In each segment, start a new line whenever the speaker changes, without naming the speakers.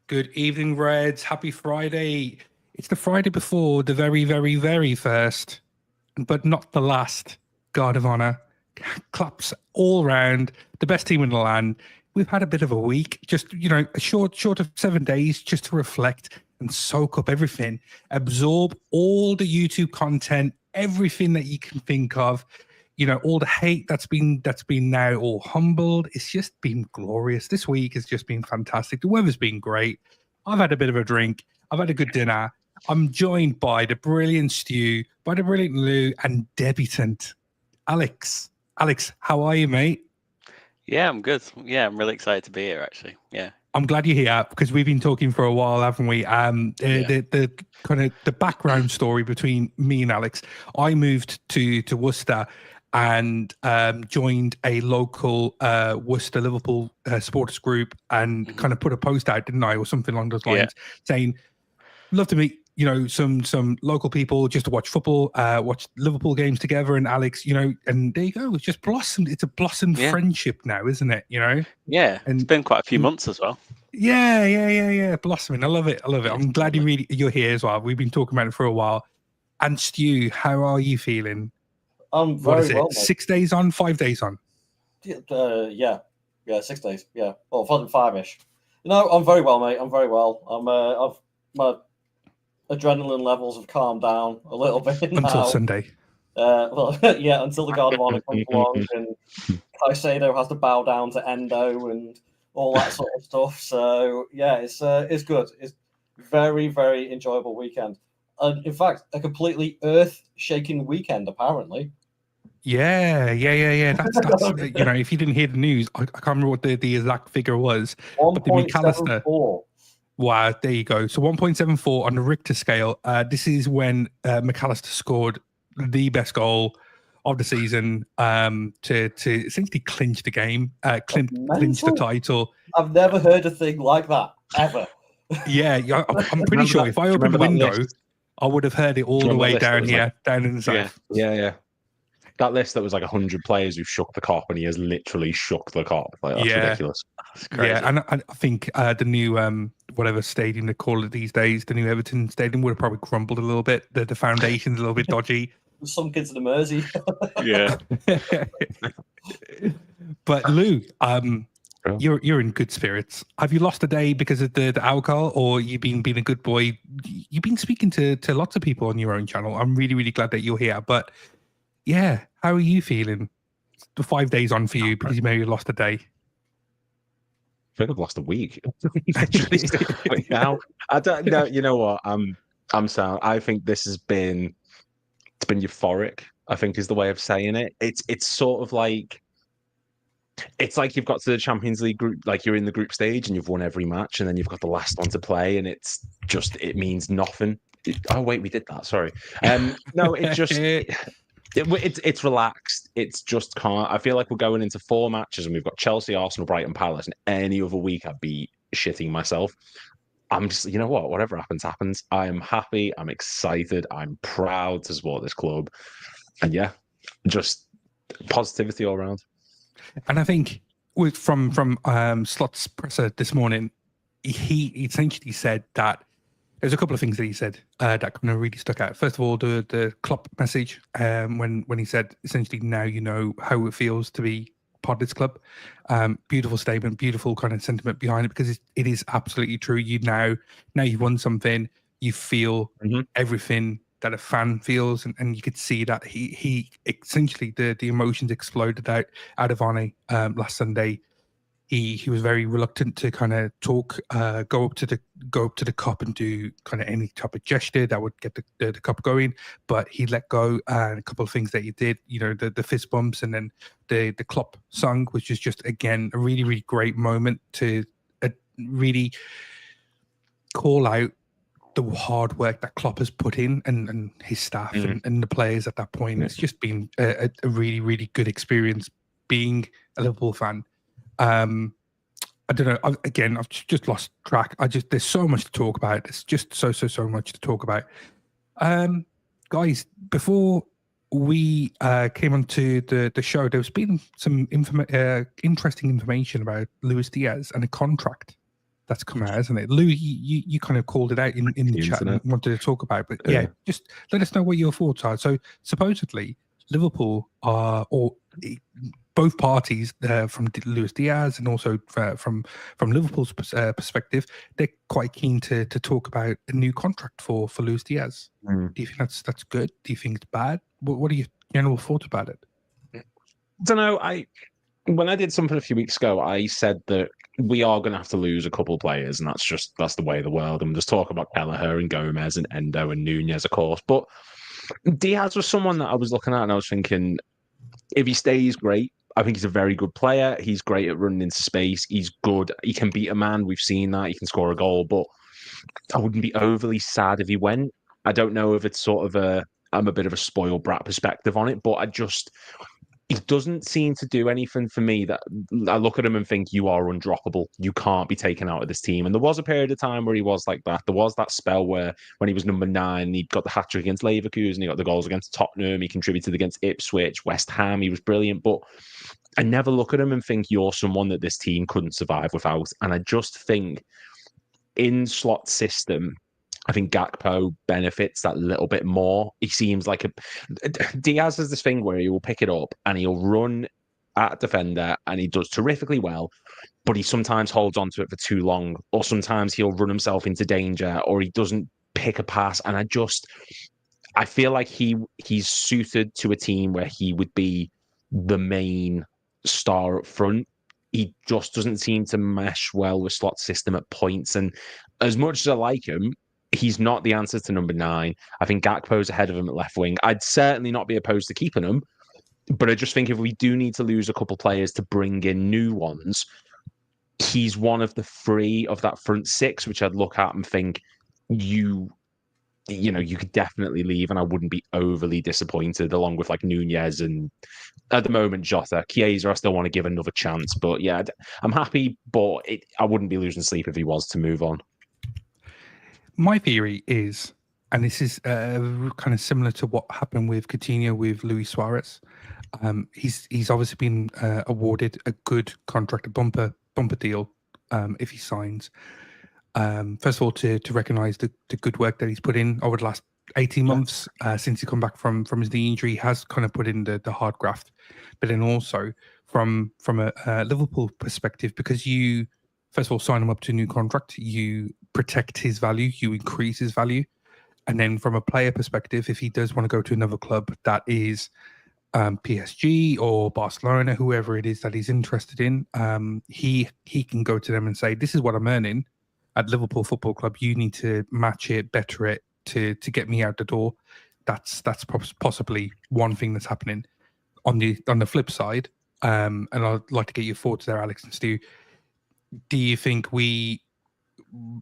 Good evening, Reds. Happy Friday. It's the Friday before the very, very, very first, but not the last Guard of Honor. Claps all round. The best team in the land. We've had a bit of a week, just, a short of 7 days just to reflect and soak up everything, absorb all the YouTube content, everything that you can think of. All the hate that's been now all humbled. It's just been glorious. This week has just been fantastic. The weather's been great. I've had a bit of a drink. I've had a good dinner. I'm joined by the brilliant Stu, by the brilliant Lou, and debutant Alex. Alex, how are you, mate?
Yeah, I'm good. Yeah, I'm really excited to be here, actually. Yeah.
I'm glad you're here because we've been talking for a while, haven't we? The kind of the background story between me and Alex. I moved to Worcester and joined a local Worcester Liverpool supporters group and kind of put a post out, didn't I, or something along those lines, saying, love to meet some local people just to watch football, watch Liverpool games together. And Alex, and there you go. It's just blossomed. It's a blossomed friendship now, isn't it?
Yeah, and it's been quite a few months as well.
Yeah. Blossoming. I love it. I'm glad you're here as well. We've been talking about it for a while. And Stu, how are you feeling?
I'm very well.
6 days on, 5 days on?
Yeah, 6 days. Yeah, well, 5-ish. I'm very well, mate. I'm very well. My adrenaline levels have calmed down a little bit
until Sunday.
Until the Guard of Honor comes along and Caicedo has to bow down to Endo and all that sort of stuff. So yeah, it's good. It's very, very enjoyable weekend. In fact, a completely earth-shaking weekend, apparently.
Yeah. That's if you didn't hear the news, I can't remember what the exact figure was.
1.74.
Wow, there you go. So 1.74 on the Richter scale. This is when McAllister scored the best goal of the season to essentially clinch the game, clinch the title.
I've never heard a thing like that, ever.
Yeah, I'm pretty sure if I opened the window, I would have heard it all the way down here, down in the south.
Yeah. That list that was like 100 players who shook the cop, and he has literally shook the cop. Like, that's ridiculous.
That's crazy.
Yeah, and I think the new whatever stadium they call it these days, the new Everton stadium, would have probably crumbled a little bit. The foundation's a little bit dodgy.
Some kids in the Mersey.
Yeah.
But Lou, you're in good spirits. Have you lost a day because of the alcohol, or you've been being a good boy? You've been speaking to lots of people on your own channel. I'm really, really glad that you're here. But yeah, how are you feeling? The 5 days on for you because you maybe lost a day.
I think I've lost a week. Now I don't know. You know what? I'm sound. I think it's been euphoric, I think is the way of saying it. It's sort of like, it's like you've got to the Champions League group, like you're in the group stage and you've won every match, and then you've got the last one to play, and it means nothing. Oh wait, we did that. Sorry. No, it just it's relaxed. It's just calm. I feel like we're going into 4 matches, and we've got Chelsea, Arsenal, Brighton, Palace, and any other week I'd be shitting myself. I'm just, whatever happens. I am happy. I'm excited. I'm proud to support this club. And yeah, just positivity all around. And
I think from Sloths presser this morning, he essentially said that there's a couple of things that he said that kind of really stuck out. First of all, the Klopp message when he said essentially, now you know how it feels to be part of this club. Beautiful statement, beautiful kind of sentiment behind it, because it is absolutely true. Now you've won something, you feel everything that a fan feels, and you could see that he essentially the emotions exploded out of Arne last Sunday. He was very reluctant to kind of talk, go up to the cup and do kind of any type of gesture that would get the cup going. But he let go, and a couple of things that he did, the fist bumps, and then the Klopp song, which is just, again, a really, really great moment to really call out the hard work that Klopp has put in, and his staff and the players at that point. It's just been a really, really good experience being a Liverpool fan. I don't know. I've just lost track. There's so much to talk about. There's just so much to talk about. Guys, before we came onto the show, there's been some interesting information about Luis Diaz and a contract that's come out, hasn't it? Lou, you kind of called it out in the chat and wanted to talk about, but yeah, just let us know what your thoughts are. So supposedly Liverpool are, or both parties, from Luis Diaz and also from Liverpool's perspective, they're quite keen to talk about a new contract for Luis Diaz. Do you think that's good? Do you think it's bad? What are your general thoughts about it?
I don't know. When I did something a few weeks ago, I said that we are going to have to lose a couple of players, and that's the way of the world. And there's talk about Kelleher and Gomez and Endo and Nunez, of course. But Diaz was someone that I was looking at, and I was thinking, if he stays, great. I think he's a very good player. He's great at running into space. He's good. He can beat a man. We've seen that. He can score a goal. But I wouldn't be overly sad if he went. I don't know if it's sort of I'm a bit of a spoiled brat perspective on it, but he doesn't seem to do anything for me that I look at him and think, you are undroppable. You can't be taken out of this team. And there was a period of time where he was like that. There was that spell where when he was number 9, he got the hat-trick against Leverkusen, he got the goals against Tottenham, he contributed against Ipswich, West Ham, he was brilliant. But I never look at him and think, you're someone that this team couldn't survive without. And I just think in Sloth's system, I think Gakpo benefits that little bit more. He seems like Diaz has this thing where he will pick it up and he'll run at defender and he does terrifically well, but he sometimes holds on to it for too long, or sometimes he'll run himself into danger, or he doesn't pick a pass. And I feel like he's suited to a team where he would be the main star up front. He just doesn't seem to mesh well with Sloth's system at points. And as much as I like him, he's not the answer to number 9. I think Gakpo's ahead of him at left wing. I'd certainly not be opposed to keeping him, but I just think if we do need to lose a couple players to bring in new ones, he's one of the 3 of that front 6, which I'd look at and think, you could definitely leave, and I wouldn't be overly disappointed, along with like Nunez and at the moment Jota. Chiesa, I still want to give another chance, but yeah, I'm happy, but I wouldn't be losing sleep if he was to move on.
My theory is, and this is kind of similar to what happened with Coutinho with Luis Suarez. He's obviously been awarded a good contract, a bumper deal, if he signs. First of all, to recognise the good work that he's put in over the last 18 months since he come back from his knee injury. He has kind of put in the hard graft, but then also from a Liverpool perspective, because you first of all sign him up to a new contract, you protect his value, you increase his value, and then from a player perspective, if he does want to go to another club that is PSG or Barcelona, whoever it is that he's interested in, he can go to them and say, this is what I'm earning at Liverpool Football Club. You need to match it, better it to get me out the door. That's possibly one thing that's happening. On the flip side, and I'd like to get your thoughts there, Alex and Stu. Do you think we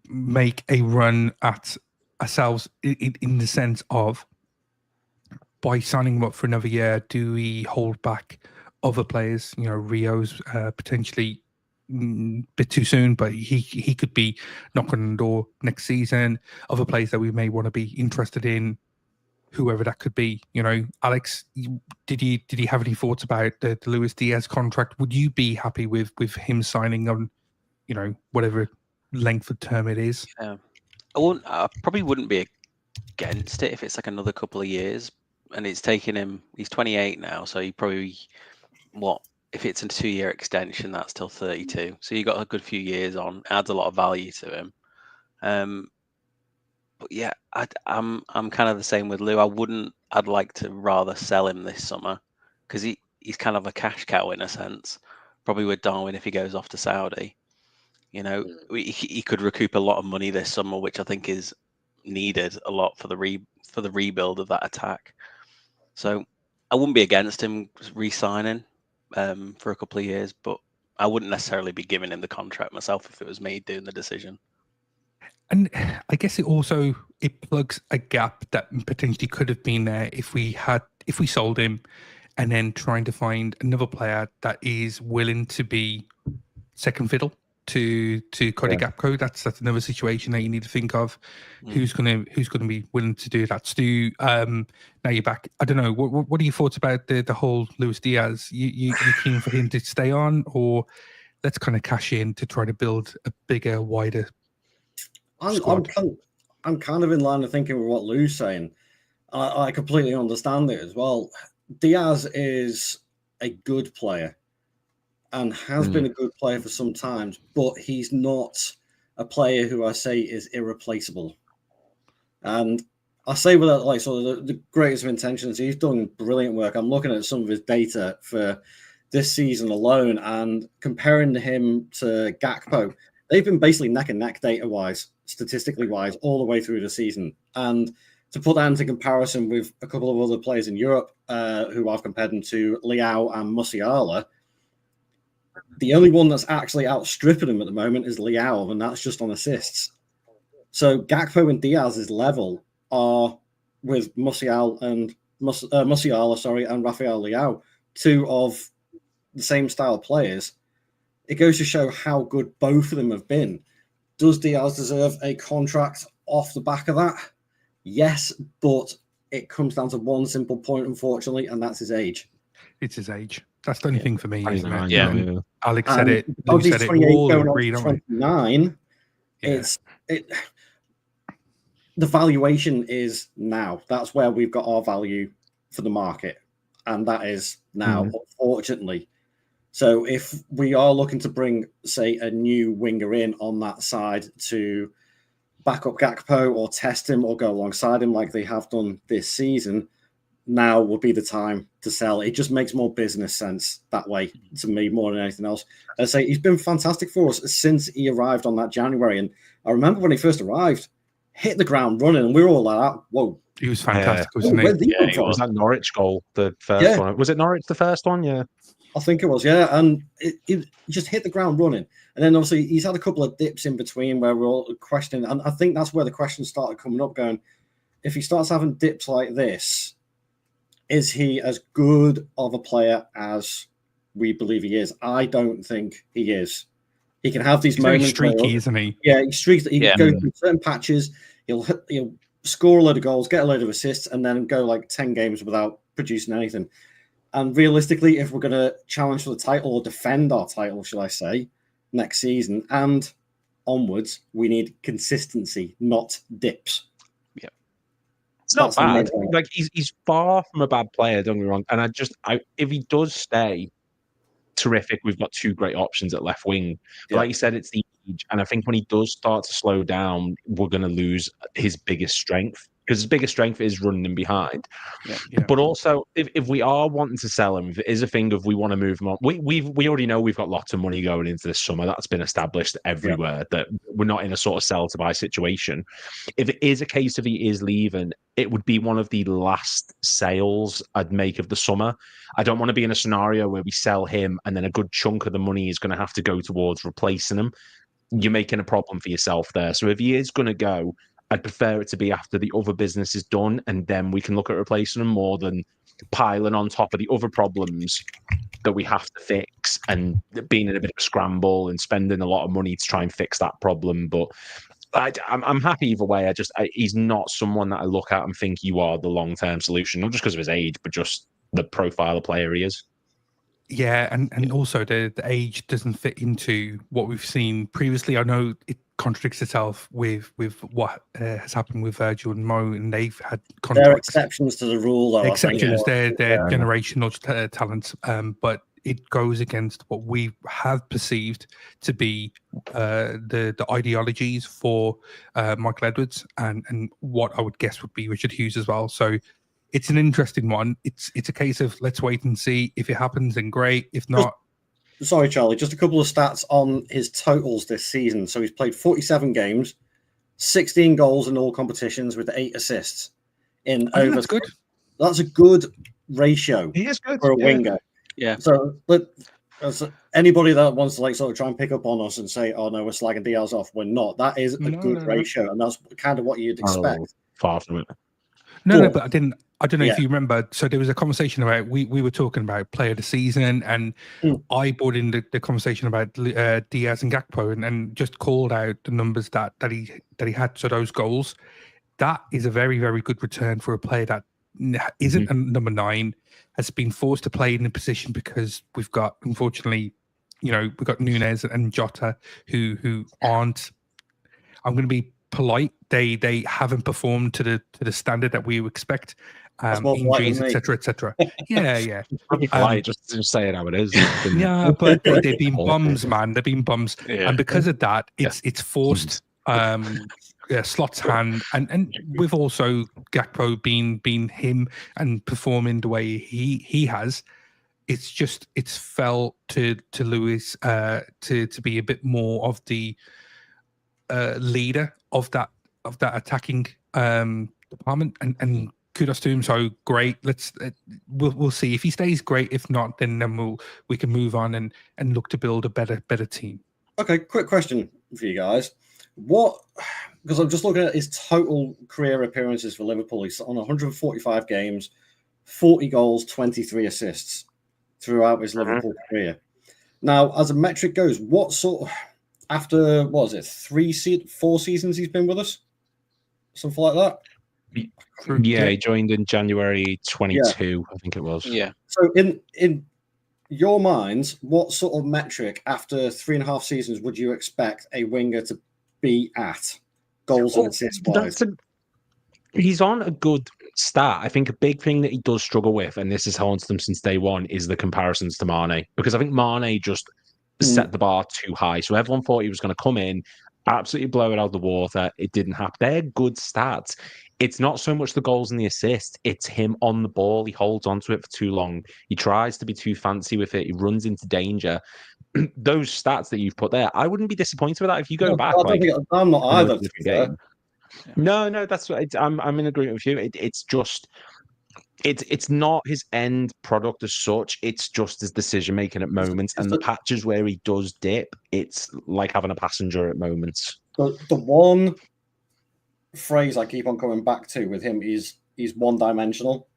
make a run at ourselves in the sense of, by signing him up for another year, do we hold back other players? Rio's potentially a bit too soon, but he could be knocking on the door next season. Other players that we may want to be interested in, whoever that could be. Alex, did you have any thoughts about the Luis Diaz contract? Would you be happy with him signing on, whatever length of term it is?
Yeah. I probably wouldn't be against it if it's like another couple of years, and it's taking him. He's 28 now, so he probably if it's a 2-year extension, that's till 32. So you got a good few years on. Adds a lot of value to him. But yeah, I'm kind of the same with Lou. I'd like to rather sell him this summer, because he's kind of a cash cow in a sense. Probably with Darwin if he goes off to Saudi. He could recoup a lot of money this summer, which I think is needed a lot for the rebuild of that attack. So I wouldn't be against him re-signing for a couple of years, but I wouldn't necessarily be giving him the contract myself if it was me doing the decision.
And I guess it plugs a gap that potentially could have been there if we sold him, and then trying to find another player that is willing to be second fiddle to Cody Gapco. That's another situation that you need to think of. Who's gonna be willing to do that? Stu, now you're back. I don't know. What are your thoughts about the whole Luis Diaz? You keen for him to stay on, or let's kind of cash in to try to build a bigger, wider squad.
I'm kind of in line of thinking with what Lou's saying. I completely understand it as well. Diaz is a good player and has been a good player for some time, but he's not a player who I say is irreplaceable. And I say with that, like, sort of the greatest of intentions, he's done brilliant work. I'm looking at some of his data for this season alone and comparing him to Gakpo. They've been basically neck and neck data-wise, statistically wise, all the way through the season. And to put that into comparison with a couple of other players in Europe who I've compared them to, Leao and Musiala, the only one that's actually outstripping him at the moment is Leao, and that's just on assists. So Gakpo and Diaz's level are with Musiala and Rafael Leao, two of the same style players. It goes to show how good both of them have been. Does Diaz deserve a contract off the back of that? Yes, but it comes down to one simple point, unfortunately, and that's his age.
It's his age. That's the only thing for me, isn't it?
Yeah.
And Alex said it. Lou
He's
said it.
28
All
going
agreed
on
on
to 29.
Yeah.
The valuation is now. That's where we've got our value for the market, and that is now, unfortunately. So if we are looking to bring, say, a new winger in on that side to back up Gakpo or test him or go alongside him like they have done this season, now would be the time to sell. It just makes more business sense that way to me more than anything else. I say he's been fantastic for us since he arrived on that January. And I remember when he first arrived, hit the ground running, and we were all like, whoa.
He was fantastic, wasn't he?
It was that Norwich goal, the first one. Was it Norwich the first one? Yeah.
I think it was, yeah. And it just hit the ground running. And then obviously he's had a couple of dips in between where we're all questioning. And I think that's where the questions started coming up, going, if he starts having dips like this, is he as good of a player as we believe he is? I don't think he is. He can have these
He's
moments.
very streaky, isn't he?
Yeah, he's streaky. He can go through certain patches. He'll score a load of goals, get a load of assists, and then go like 10 games without producing anything. And realistically, if we're going to challenge for the title or defend our title, shall I say, next season and onwards, we need consistency, not dips.
Yeah, it's not bad. Like he's far from a bad player. Don't get me wrong. And if he does stay, terrific. We've got two great options at left wing. But like you said, it's the age, and I think when he does start to slow down, we're going to lose his biggest strength. Because his biggest strength is running in behind. Yeah. But also, if we are wanting to sell him, if it is a thing of we want to move him on, we already know we've got lots of money going into this summer. That's been established everywhere, that we're not in a sort of sell to buy situation. If it is a case of he is leaving, it would be one of the last sales I'd make of the summer. I don't want to be in a scenario where we sell him and then a good chunk of the money is going to have to go towards replacing him. You're making a problem for yourself there. So if he is going to go, I'd prefer it to be after the other business is done, and then we can look at replacing them more than piling on top of the other problems that we have to fix and being in a bit of a scramble and spending a lot of money to try and fix that problem. But I'm happy either way. He's not someone that I look at and think you are the long-term solution, not just because of his age, but just the profile of player he is.
Yeah, and also the age doesn't fit into what we've seen previously. I know it contradicts itself with what has happened with Virgil and Mo, and they've had contracts.
There are exceptions to the rule, though.
Exceptions, they're generational talents, but it goes against what we have perceived to be the ideologies for Michael Edwards and what I would guess would be Richard Hughes as well. So it's an interesting one. It's a case of let's wait and see. If it happens, then great. If not,
sorry, Charlie. Just a couple of stats on his totals this season. So he's played 47 games, 16 goals in all competitions with 8 assists.
That's good.
That's a good ratio.
He is good
for a winger.
Yeah.
So anybody that wants to sort of try and pick up on us and say, "Oh no, we're slagging Diaz off," we're not. That is a good ratio, and that's kind of what you'd expect.
Far from it.
No, but I don't know if you remember. So there was a conversation about we were talking about player of the season, and I brought in the conversation about Diaz and Gakpo, and just called out the numbers that he had. So those goals, that is a very, very good return for a player that isn't a number 9, has been forced to play in a position because we've got, unfortunately, we've got Nunez and Jota who aren't. I'm going to be polite. They haven't performed to the standard that we expect. Injuries, etc. Yeah.
Probably polite, just say it how it is.
Yeah, but they've been bums, man. They've been bums,
Yeah.
and because of that, it's forced Sloth's hand, and with also Gapro being him and performing the way he has. It's felt to Lewis to be a bit more of the leader of that attacking department, and kudos to him. So great. We'll see if he stays great. If not, then we can move on and look to build a better team.
Okay, quick question for you guys. Because I'm just looking at his total career appearances for Liverpool. He's on 145 games, 40 goals, 23 assists throughout his Liverpool career. Now, as a metric goes, what sort of, after, what was it, 4 seasons he's been with us? Something like that?
Yeah, he joined in January 22, I think it was.
Yeah.
So in your minds, what sort of metric after 3.5 seasons would you expect a winger to be at, goals and assists wise?
He's on a good start. I think a big thing that he does struggle with, and this has haunted them since day one, is the comparisons to Mane. Because I think Mane just set the bar too high. So everyone thought he was going to come in, absolutely blow it out of the water. It didn't happen. They're good stats. It's not so much the goals and the assists. It's him on the ball. He holds onto it for too long. He tries to be too fancy with it. He runs into danger. Those stats that you've put there, I wouldn't be disappointed with that if you go back.
I'm not either.
No, that's what I'm in agreement with you. It's just it's not his end product as such. It's just his decision making at moments, and the patches where he does dip, it's like having a passenger at moments.
The one phrase I keep on coming back to with him is he's one-dimensional.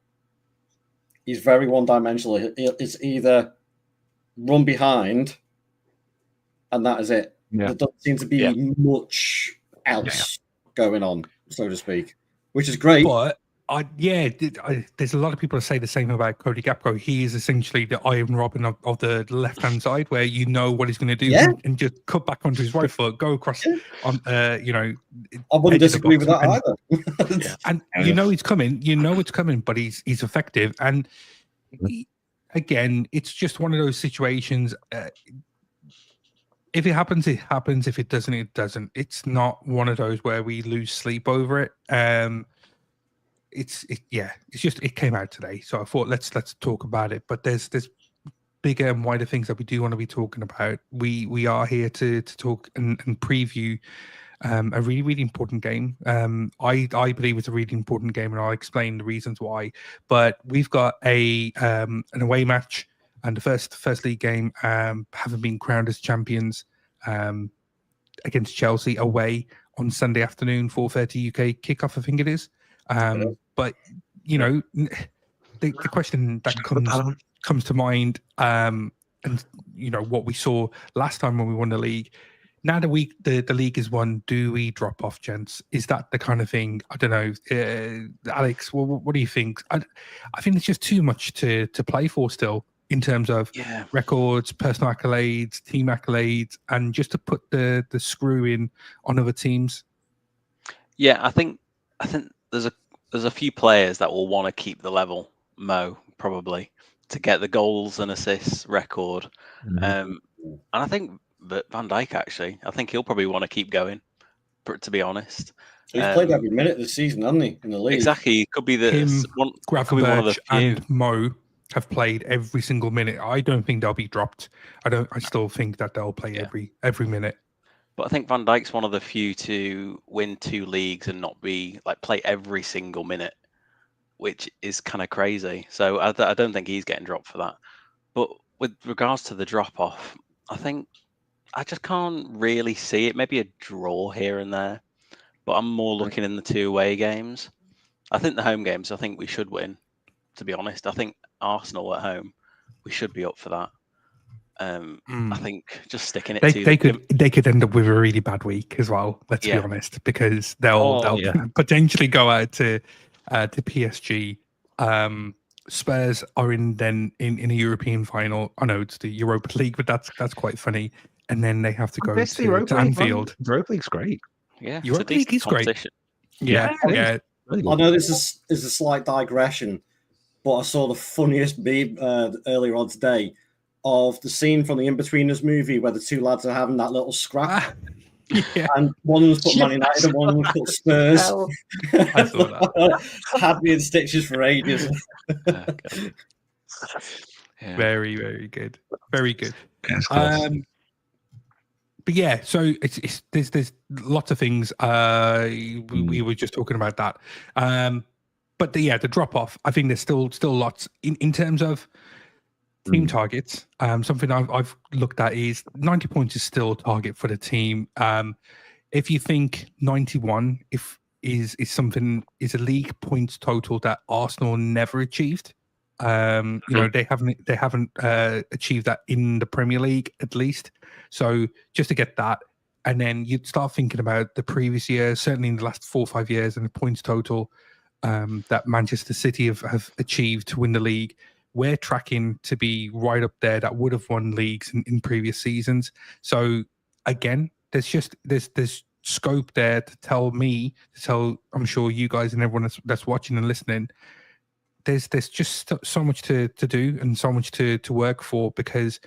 He's very one-dimensional. It's either run behind, and that is it.
Yeah.
There doesn't seem to be much else going on, so to speak, which is great.
But there's a lot of people that say the same about Cody Gapro. He is essentially the Iron Robin of the left-hand side, where you know what he's going to do and just cut back onto his right foot, go across on,
I wouldn't disagree with that
either. And you know he's coming. You know it's coming, but he's effective. And again, it's just one of those situations. If it happens, it happens. If it doesn't, it doesn't. It's not one of those where we lose sleep over it. It's just it came out today, so I thought let's talk about it. But there's bigger and wider things that we do want to be talking about. We are here to talk and preview a really, really important game. I believe it's a really important game, and I'll explain the reasons why. But we've got an away match, and the first league game, having been crowned as champions against Chelsea away on Sunday afternoon, 4:30 UK kickoff, I think it is. But you know, the question that comes to mind, and you know what we saw last time when we won the league. Now that the league is won, do we drop off, gents? Is that the kind of thing? I don't know, Alex. What do you think? I think it's just too much to play for still in terms of records, personal accolades, team accolades, and just to put the screw in on other teams.
Yeah, I think there's a few players that will want to keep the level, probably, to get the goals and assists record. And I think that Van Dijk, actually, I think he'll probably want to keep going, to be honest.
He's played every minute this season, hasn't he, in the league?
Exactly. He could be one of the few.
And Mo have played every single minute. I don't think they'll be dropped. I still think that they'll play every minute.
But I think Van Dijk's one of the few to win 2 leagues and not be play every single minute, which is kind of crazy. So I don't think he's getting dropped for that. But with regards to the drop off, I think I just can't really see it. Maybe a draw here and there, but I'm more looking in the 2 away games. I think the home games, I think we should win. To be honest, I think Arsenal at home, we should be up for that. I think just sticking it
they could end up with a really bad week as well. Let's be honest, because they'll potentially go out to PSG, Spurs are in a European final. I know it's the Europa League, but that's quite funny. And then they have to go
Miss the
to
Europa League, man.
Anfield.
The Europa League's great.
Yeah, it's a
Europa League
decent
is great.
competition.
Yeah,
it is.
yeah.
Really
I
good.
know this is a slight digression, but I saw the funniest meme earlier on today of the scene from the In-Betweeners movie where the two lads are having that little scrap,
Yeah,
and one of them's put Man United and one of them's put Spurs.
I saw that.
Had me in stitches for ages.
Okay. Yeah.
Very, very good. Very good.
Yes, class.
But yeah, so it's there's lots of things. We were just talking about that. But the drop off. I think there's still lots in terms of team targets. Something I've looked at is 90 points is still a target for the team. If you think 91 is a league points total that Arsenal never achieved. You know, they haven't achieved that in the Premier League at least. So just to get that, and then you'd start thinking about the previous year, certainly in the last 4 or 5 years, and the points total that Manchester City have achieved to win the league. We're tracking to be right up there that would have won leagues in previous seasons. So again, there's scope there to tell I'm sure you guys and everyone that's watching and listening. There's just so much to do and so much to work for, because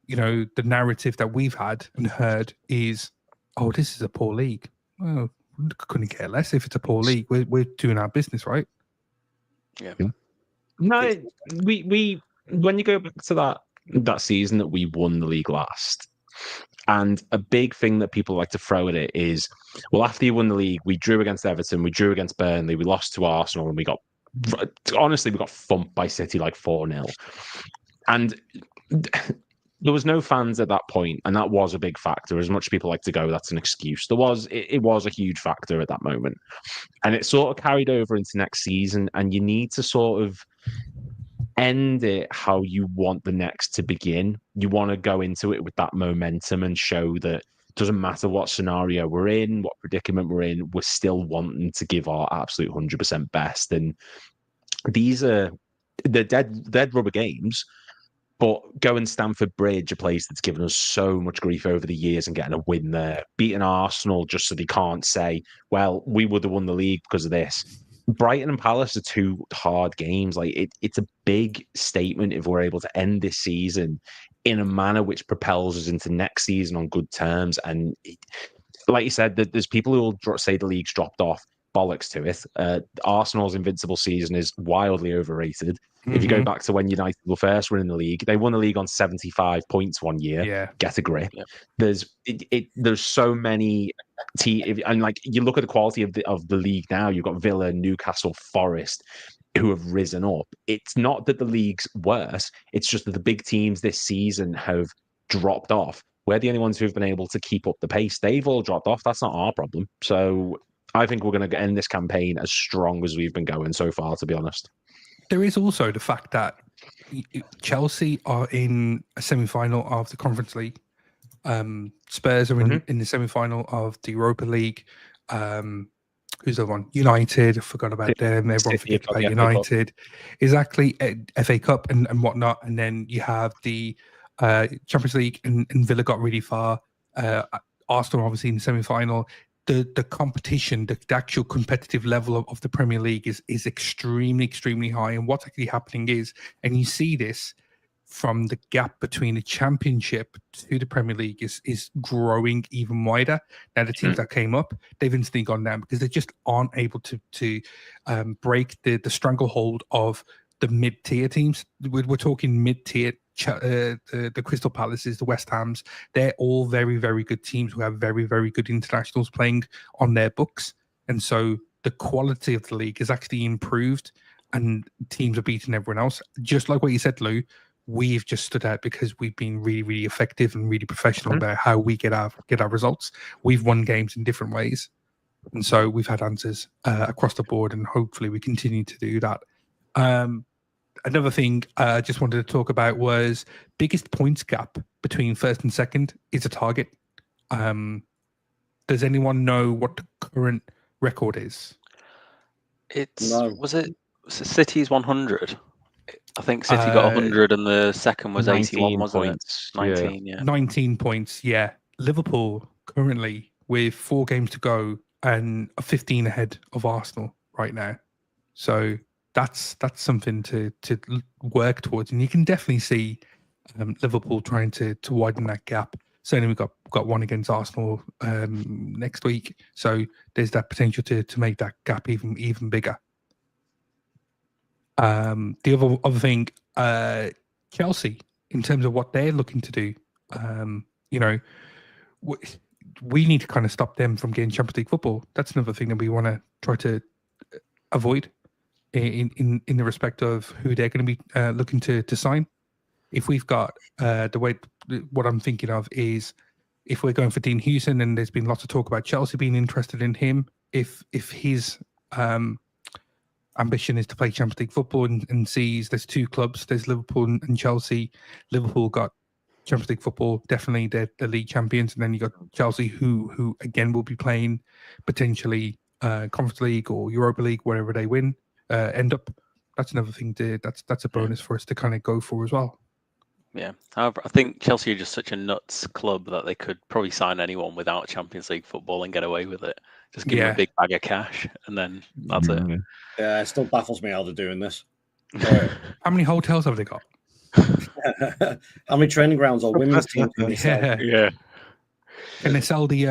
you know the narrative that we've had and heard is, oh, this is a poor league. Well, couldn't care less if it's a poor league. We're doing our business, right?
Yeah.
No, we when you go back to that season that we won the league last, and a big thing that people like to throw at it is, well, after you won the league, we drew against Everton, we drew against Burnley, we lost to Arsenal, and we got thumped by City like 4-0. And there was no fans at that point, and that was a big factor. As much as people like to go, that's an excuse. It was a huge factor at that moment. And it sort of carried over into next season, and you need to sort of end it how you want the next to begin. You want to go into it with that momentum and show that it doesn't matter what scenario we're in, what predicament we're in, we're still wanting to give our absolute 100% best. And these are the dead rubber games. But going Stamford Bridge, a place that's given us so much grief over the years, and getting a win there, beating Arsenal just so they can't say, well, we would have won the league because of this. Brighton and Palace are two hard games. Like it's a big statement if we're able to end this season in a manner which propels us into next season on good terms. And like you said, there's people who will say the league's dropped off. Bollocks to it. Arsenal's invincible season is wildly overrated. If you go back to when United were first winning the league, they won the league on 75 points one year.
Yeah.
Get a grip.
Yeah.
There's so many and like you look at the quality of the league now, you've got Villa, Newcastle, Forest who have risen up. It's not that the league's worse, it's just that the big teams this season have dropped off. We're the only ones who've been able to keep up the pace. They've all dropped off. That's not our problem. So I think we're going to end this campaign as strong as we've been going so far, to be honest.
There is also the fact that Chelsea are in a semi-final of the Conference League. Spurs are in the semi-final of the Europa League. Who's the other one? United. I forgot about them. Everyone forgets about United. Exactly. FA Cup and whatnot. And then you have the Champions League, and Villa got really far. Arsenal obviously in the semi-final. The competition, the actual competitive level of the Premier League is extremely, extremely high. And what's actually happening is, and you see this from the gap between the Championship to the Premier League is growing even wider. Now the teams that came up, they've instantly gone down because they just aren't able to break the stranglehold of the mid-tier teams. We're talking mid-tier. The Crystal Palaces, the West Hams, they're all very, very good teams who have very, very good internationals playing on their books. And so the quality of the league is actually improved and teams are beating everyone else. Just like what you said, Lou, we've just stood out because we've been really, really effective and really professional about how we get our results. We've won games in different ways. And so we've had answers across the board, and hopefully we continue to do that. Another thing I just wanted to talk about was biggest points gap between first and second is a target. Does anyone know what the current record is?
Was it City's 100? I think City got 100 and the second was 81,
19
wasn't
points.
it? 19, yeah.
19 points. Yeah, Liverpool currently with 4 games to go and 15 ahead of Arsenal right now. So that's something to work towards, and you can definitely see Liverpool trying to widen that gap. Certainly, we've got one against Arsenal next week, so there's that potential to make that gap even bigger. The other thing, Chelsea, in terms of what they're looking to do, we need to kind of stop them from getting Champions League football. That's another thing that we want to try to avoid in the respect of who they're going to be looking to sign. If we've got what I'm thinking of is if we're going for Dean Hughes, and there's been lots of talk about Chelsea being interested in him, if his ambition is to play Champions League football and sees there's 2 clubs, there's Liverpool and Chelsea. Liverpool got Champions League football, definitely they're the league champions, and then you got Chelsea who again will be playing potentially Conference League or Europa League, wherever they win end up. That's another thing that's a bonus for us to kind of go for as well.
Yeah, however, I think Chelsea are just such a nuts club that they could probably sign anyone without Champions League football and get away with it. Just give them a big bag of cash, and then that's it.
Yeah, it still baffles me how they're doing this.
How many hotels have they got?
How many training grounds or women's teams can they sell?
Yeah.
Can they sell the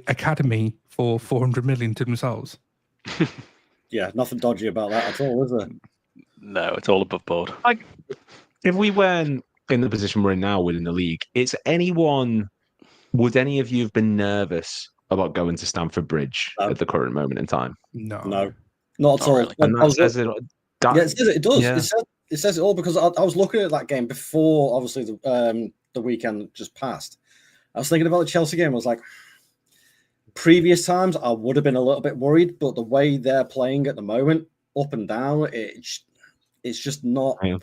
academy for 400 million to themselves?
Yeah, nothing dodgy about that at all, is there?
No, it's all above board.
If we weren't in the position we're in now within the league, would any of you have been nervous about going to Stamford Bridge at the current moment in time?
No,
not at all.
Really.
And that says it.
It does.
Yeah.
It says it all, because I was looking at that game before, obviously, the weekend just passed. I was thinking about the Chelsea game. I was like, previous times I would have been a little bit worried, but the way they're playing at the moment, up and down, it's just not.
Yeah.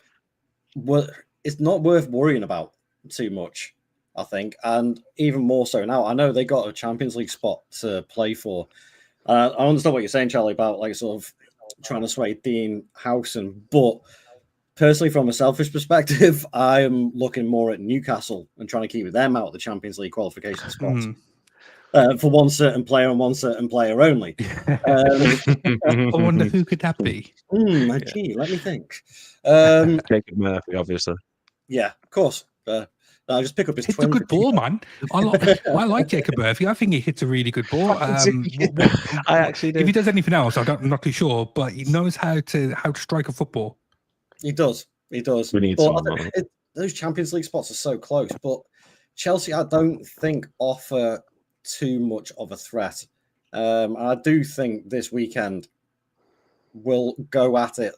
It's not worth worrying about too much, I think, and even more so now. I know they got a Champions League spot to play for. I understand what you're saying, Charlie, about like sort of trying to sway Dean Howson, but personally, from a selfish perspective, I am looking more at Newcastle and trying to keep them out of the Champions League qualification spots. For one certain player and one certain player only.
I wonder who could that be?
Gee, let me think.
Jacob Murphy, obviously.
Yeah, of course. I just pick up his
It's a
twin.
good ball, man. I like Jacob Murphy. I think he hits a really good ball.
I actually do.
If he does anything else, I'm not too sure, but he knows how to strike a football.
He does. He does.
We need someone.
Those Champions League spots are so close, but Chelsea, I don't think, offer too much of a threat. I do think this weekend will go at it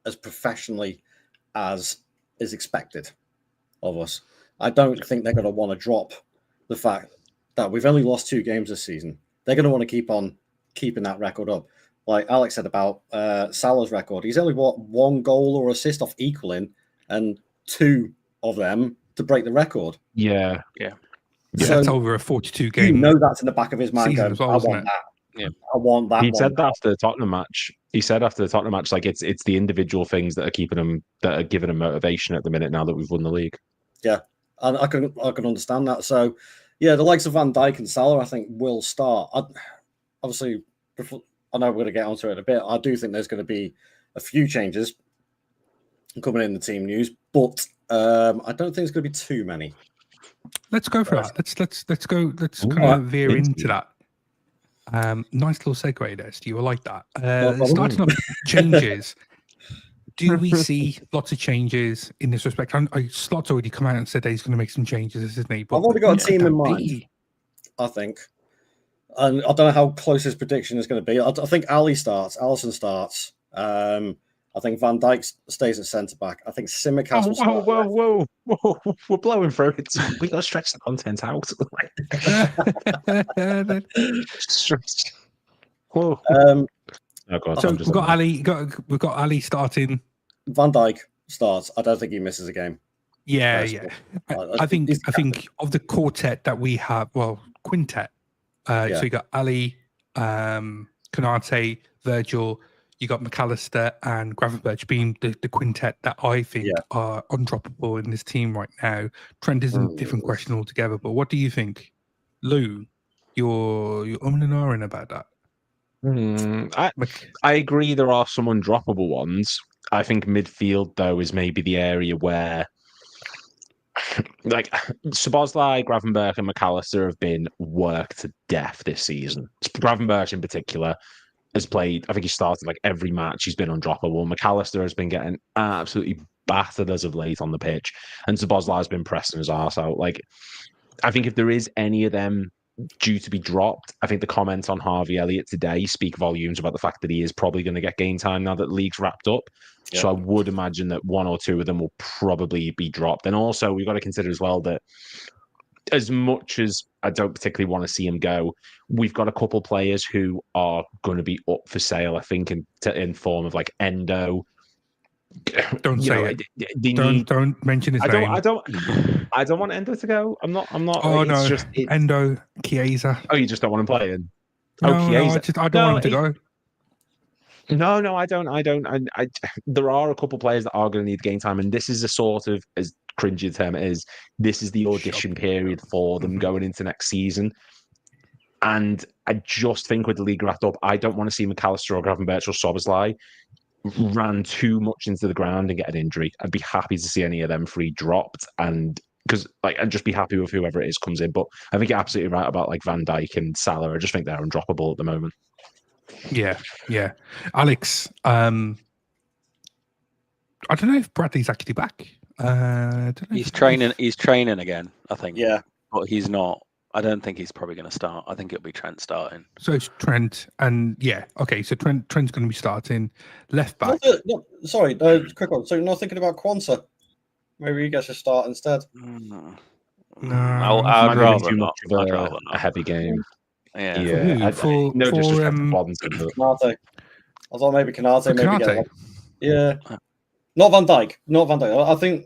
as professionally as is expected of us. I don't think they're going to want to drop the fact that we've only lost 2 games this season. They're going to want to keep on keeping that record up. Like Alex said about Salah's record, he's only 1 goal or assist off equaling, and 2 of them to break the record.
Yeah.
So that's over a 42 game.
You know that's in the back of his mind. Going,
well,
I want that.
Yeah.
I want that.
He said that after the Tottenham match. Like it's the individual things that are giving him motivation at the minute now that we've won the league.
Yeah, and I can understand that. So, yeah, the likes of Van Dijk and Salah, I think, will start. Obviously, I know we're going to get onto it in a bit. I do think there's going to be a few changes coming in the team news, but I don't think it's going to be too many.
Let's go for that. Let's go. Let's kind of veer into that. Nice little segue there, Steve. I like that. Starting off changes. Do we see lots of changes in this respect? Sloth's already come out and said that he's going to make some changes, isn't he? But
I've already got a team in mind, I think. And I don't know how close his prediction is going to be. I think Ali starts, Alisson starts. I think Van Dijk stays at centre back. I think Simicast will start.
Whoa! We're blowing through it. We got to stretch the content out. Whoa. Oh God,
so we've got Ali. We've got Ali starting.
Van Dijk starts. I don't think he misses a game.
Yeah. I think of the quartet that we have, quintet. So you got Ali, Canante, Virgil. you got McAllister and Gravenberch being the quintet that I think
Yeah.
are undroppable in this team right now. Trent is a different question altogether. But what do you think, Lou? You're and ahhing about that.
I agree. There are some undroppable ones. I think midfield though is maybe the area where, like, Szoboszlai, Gravenberch, and McAllister have been worked to death this season. Gravenberch in particular has played. I think he started like every match. He's been undroppable. McAllister has been getting absolutely battered as of late on the pitch, and Szoboszlai has been pressing his arse out. Like, I think if there is any of them due to be dropped, I think the comments on Harvey Elliott today speak volumes about the fact that he is probably going to get game time now that the league's wrapped up.
Yeah.
So I would imagine that one or two of them will probably be dropped. And also, we've got to consider as well that as much as I don't particularly want to see him go, we've got a couple players who are going to be up for sale, I think, in form of like Endo.
Don't say it. Don't mention his name.
I don't want Endo to go. I'm not.
Oh
it's
no,
just
Endo, Chiesa.
Oh, you just don't want him playing?
No,
Chiesa.
I don't want him to go.
No, I don't. There are a couple players that are going to need game time, and this is a sort of, as cringy a term it is, this is the audition period for them going into next season. And I just think with the league wrapped up, I don't want to see McAllister or Gravenberch or Szoboszlai ran too much into the ground and get an injury. I'd be happy to see any of them free dropped, and because I'd just be happy with whoever it is comes in. But I think you're absolutely right about like Van Dijk and Salah. I just think they're undroppable at the moment.
Yeah. Alex, I don't know if Bradley's actually back. I don't know
He's training. He's training again, I think.
Yeah,
but he's not. I don't think he's probably going to start. I think it'll be Trent starting.
So it's Trent, and okay. So Trent's going to be starting left back.
Sorry, quick one. So you're not thinking about Quansah? Maybe he gets a start instead.
No,
I'd rather
too
not.
much of a heavy game.
Yeah.
For
Canate. I thought maybe Canate. Not Van Dijk. I think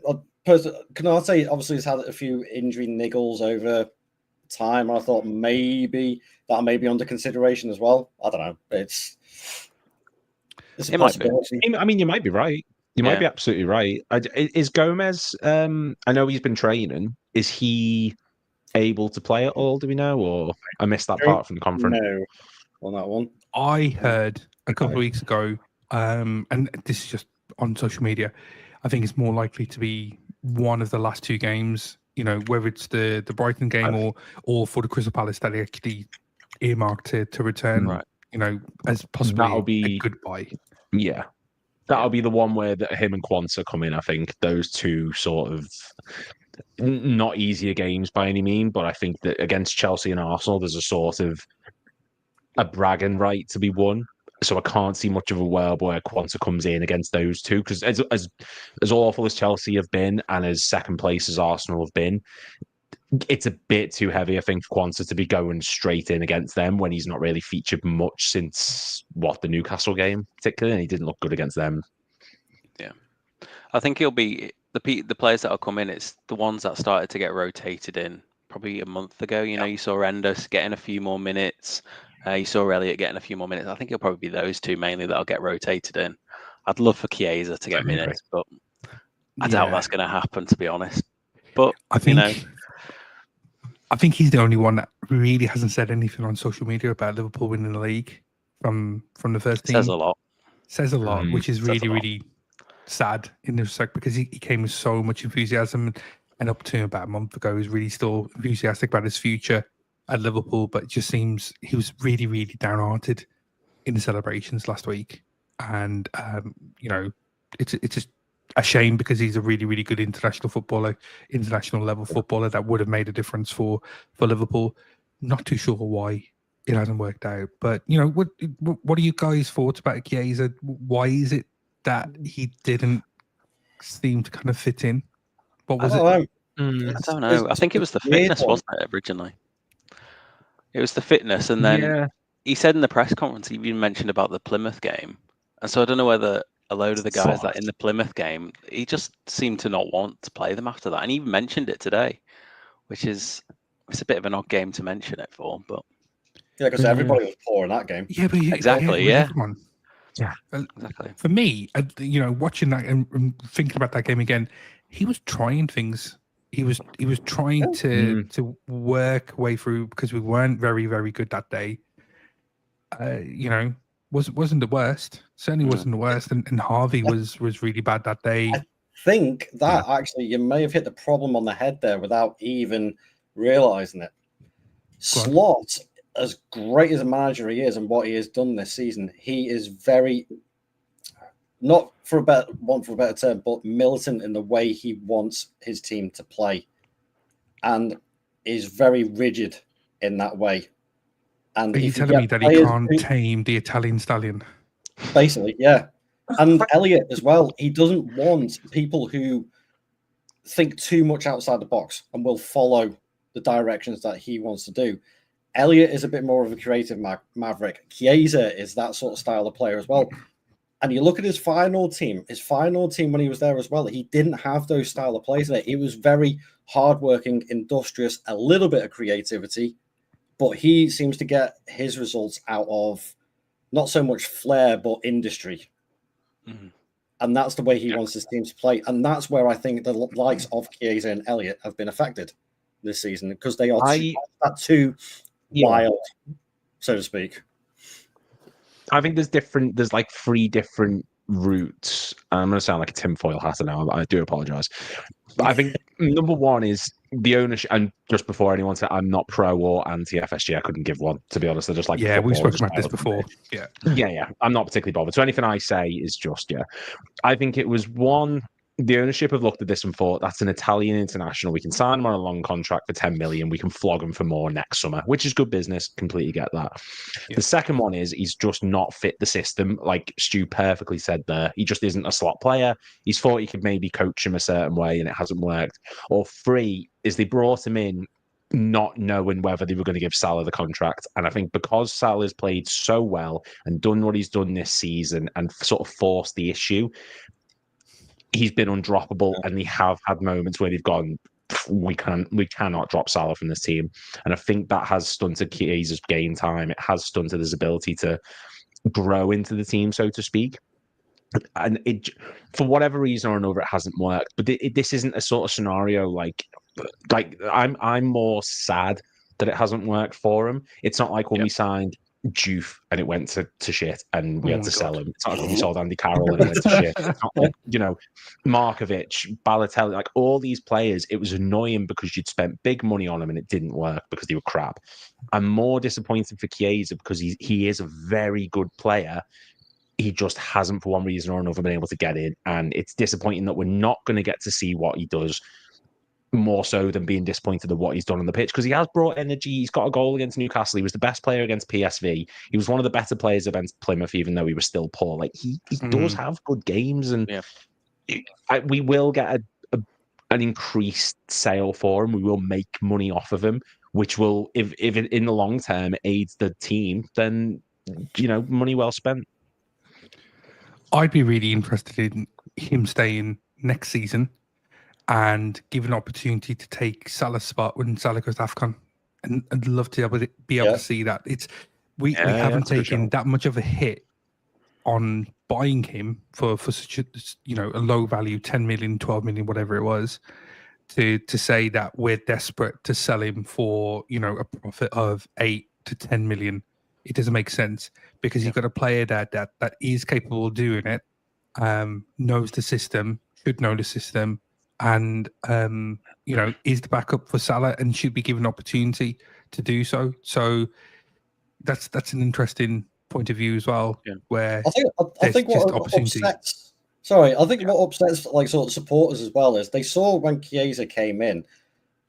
Canate obviously has had a few injury niggles over time. I thought maybe that may be under consideration as well. I don't know. It's a possibility.
I mean, you might be right. You might be absolutely right. Is Gomez? I know he's been training. Is he able to play at all? Do we know? Or I missed that part from the conference.
No, on that one.
I heard a couple of weeks ago, and this is just on social media. I think it's more likely to be one of the last two games. You know, whether it's the Brighton game or for the Crystal Palace that they actually earmarked to return.
Right.
You know, as possibly a goodbye.
Yeah. That'll be the one where him and Quansah come in. I think those two sort of not easier games by any mean, but I think that against Chelsea and Arsenal, there's a sort of a bragging right to be won. So I can't see much of a world where Quansah comes in against those two, because as awful as Chelsea have been and as second place as Arsenal have been, it's a bit too heavy, I think, for Quansah to be going straight in against them when he's not really featured much since the Newcastle game, particularly, and he didn't look good against them.
Yeah, I think he'll be the players that will come in. It's the ones that started to get rotated in probably a month ago. You know, you saw Endos getting a few more minutes. You saw Elliot getting a few more minutes. I think it'll probably be those two mainly that'll get rotated in. I'd love for Chiesa to get minutes, but I doubt that's going to happen, to be honest. But
I think he's the only one that really hasn't said anything on social media about Liverpool winning the league from the first team. Says a lot, which is really sad in this respect, because he came with so much enthusiasm, and up to about a month ago, he was really still enthusiastic about his future at Liverpool, but it just seems he was really downhearted in the celebrations last week, and you know, it's just a shame, because he's a really good international level footballer that would have made a difference for Liverpool. Not too sure why it hasn't worked out, but you know, what are you guys' thoughts about Chiesa? Why is it that he didn't seem to kind of fit in? What was it?
I don't know. I think it was the fitness, wasn't it, originally? It was the fitness, and then he said in the press conference, he even mentioned about the Plymouth game, and so I don't know whether a load of the guys that in the Plymouth game, he just seemed to not want to play them after that, and he even mentioned it today, which is it's a bit of an odd game to mention it for, but
yeah, because everybody was poor in that game.
Yeah, but
exactly,
everyone.
Exactly.
For me, watching that and thinking about that game again, he was trying things. He was trying to work way through because we weren't very, very good that day. Wasn't the worst. Certainly wasn't the worst. And Harvey was really bad that day.
I think that actually you may have hit the problem on the head there without even realizing it. Sloths, as great as a manager he is and what he has done this season, he is very, not for a better term, but militant in the way he wants his team to play, and is very rigid in that way. And
Are you telling me that he can't tame the Italian stallion?
Basically, yeah. And Elliot as well. He doesn't want people who think too much outside the box and will follow the directions that he wants to do. Elliot is a bit more of a creative maverick. Chiesa is that sort of style of player as well. And you look at his final team when he was there as well, he didn't have those style of players there. He was very hardworking, industrious, a little bit of creativity, but he seems to get his results out of not so much flair, but industry.
Mm-hmm.
And that's the way he wants his team to play. And that's where I think the likes of Chiesa and Elliot have been affected this season, because they are too wild, so to speak.
I think there's like 3 different routes. I'm going to sound like a tinfoil hatter now. I do apologize. But I think number one is the ownership. And just before anyone said I'm not pro or anti FSG, I couldn't give one, to be honest. I just like
we've spoken about this before.
Yeah. I'm not particularly bothered. So anything I say is just I think it was one. The ownership have looked at this and thought, that's an Italian international. We can sign him on a long contract for 10 million. We can flog him for more next summer, which is good business. Completely get that. Yeah. The second one is he's just not fit the system. Like Stu perfectly said there, he just isn't a slot player. He's thought he could maybe coach him a certain way and it hasn't worked. Or 3 is they brought him in not knowing whether they were going to give Salah the contract. And I think because Salah's played so well and done what he's done this season and sort of forced the issue, he's been undroppable, and they have had moments where they've gone, we cannot drop Salah from this team. And I think that has stunted Chiesa's game time. It has stunted his ability to grow into the team, so to speak. And it, for whatever reason or another, it hasn't worked. But this isn't a sort of scenario like I'm more sad that it hasn't worked for him. It's not like when we signed Juve and it went to shit and we had to sell him. It's not like when we sold Andy Carroll and it went to shit. It's not like, Markovic, Balotelli, like all these players, it was annoying because you'd spent big money on them and it didn't work because they were crap. I'm more disappointed for Chiesa because he is a very good player. He just hasn't, for one reason or another, been able to get in. And it's disappointing that we're not going to get to see what he does, more so than being disappointed at what he's done on the pitch, because he has brought energy. He's got a goal against Newcastle. He was the best player against PSV. He was one of the better players against Plymouth, even though he was still poor. Like he does have good games, and we will get an increased sale for him. We will make money off of him, which will, if it, in the long term, aids the team, then money well spent.
I'd be really interested in him staying next season and give an opportunity to take Salah's spot when Salah goes to AFCON. And I'd love to be able to see that. We haven't taken that much of a hit on buying him for such a low value, 10 million, 12 million, whatever it was, to say that we're desperate to sell him for a profit of 8 to 10 million. It doesn't make sense, because you've got a player that is capable of doing it, knows the system, should know the system, and is the backup for Salah and should be given opportunity to do so. So that's an interesting point of view as well. Yeah. Where
I think what upsets like sort of supporters as well is they saw when Chiesa came in.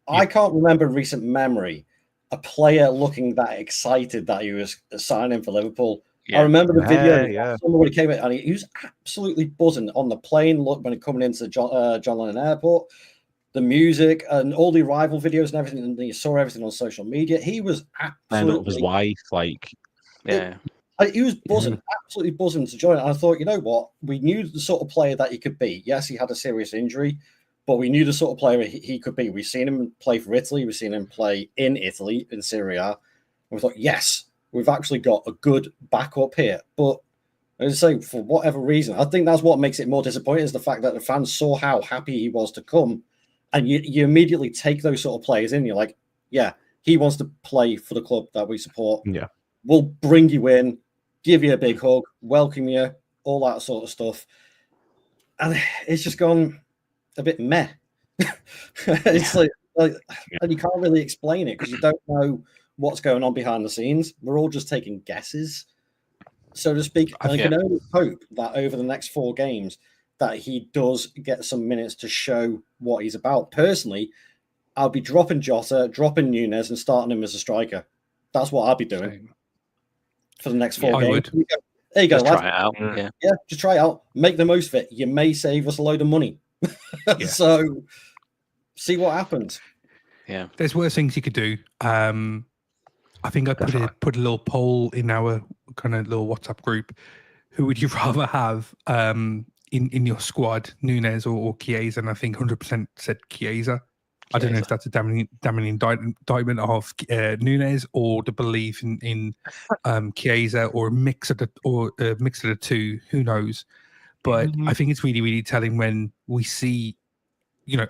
I can't remember recent memory a player looking that excited that he was signing for Liverpool. I remember the video. Somebody came in and he was absolutely buzzing on the plane. Look, when coming into John Lennon Airport, the music and all the arrival videos and everything. And you saw everything on social media. He was absolutely
and his wife,
he was buzzing, absolutely buzzing to join. And I thought, you know what? We knew the sort of player that he could be. Yes, he had a serious injury, but we knew the sort of player he could be. We've seen him play for Italy. We've seen him play in Italy, in Serie A. And we thought, yes, we've actually got a good backup here. But And so, for whatever reason, I think that's what makes it more disappointing is the fact that the fans saw how happy he was to come, and you immediately take those sort of players in. You're like, yeah, he wants to play for the club that we support.
Yeah.
We'll bring you in, give you a big hug, welcome you, all that sort of stuff. And it's just gone a bit meh. It's like and you can't really explain it because you don't know what's going on behind the scenes. We're all just taking guesses, so to speak. And I can only hope that over the next 4 games that he does get some minutes to show what he's about. Personally, I'll be dropping Jota, dropping Nunez, and starting him as a striker. That's what I'll be doing for the next 4 games. There you go,
just
lads.
try it out.
Yeah, just try it out. Make the most of it. You may save us a load of money. So see what happens.
Yeah,
there's worse things you could do. I think I put a little poll in our kind of little WhatsApp group. Who would you rather have in your squad, Nunez or Chiesa? And I think 100% said Chiesa. I don't know if that's a damning indictment of Nunez or the belief in Chiesa or a mix of the two. Who knows? But I think it's really, really telling when we see,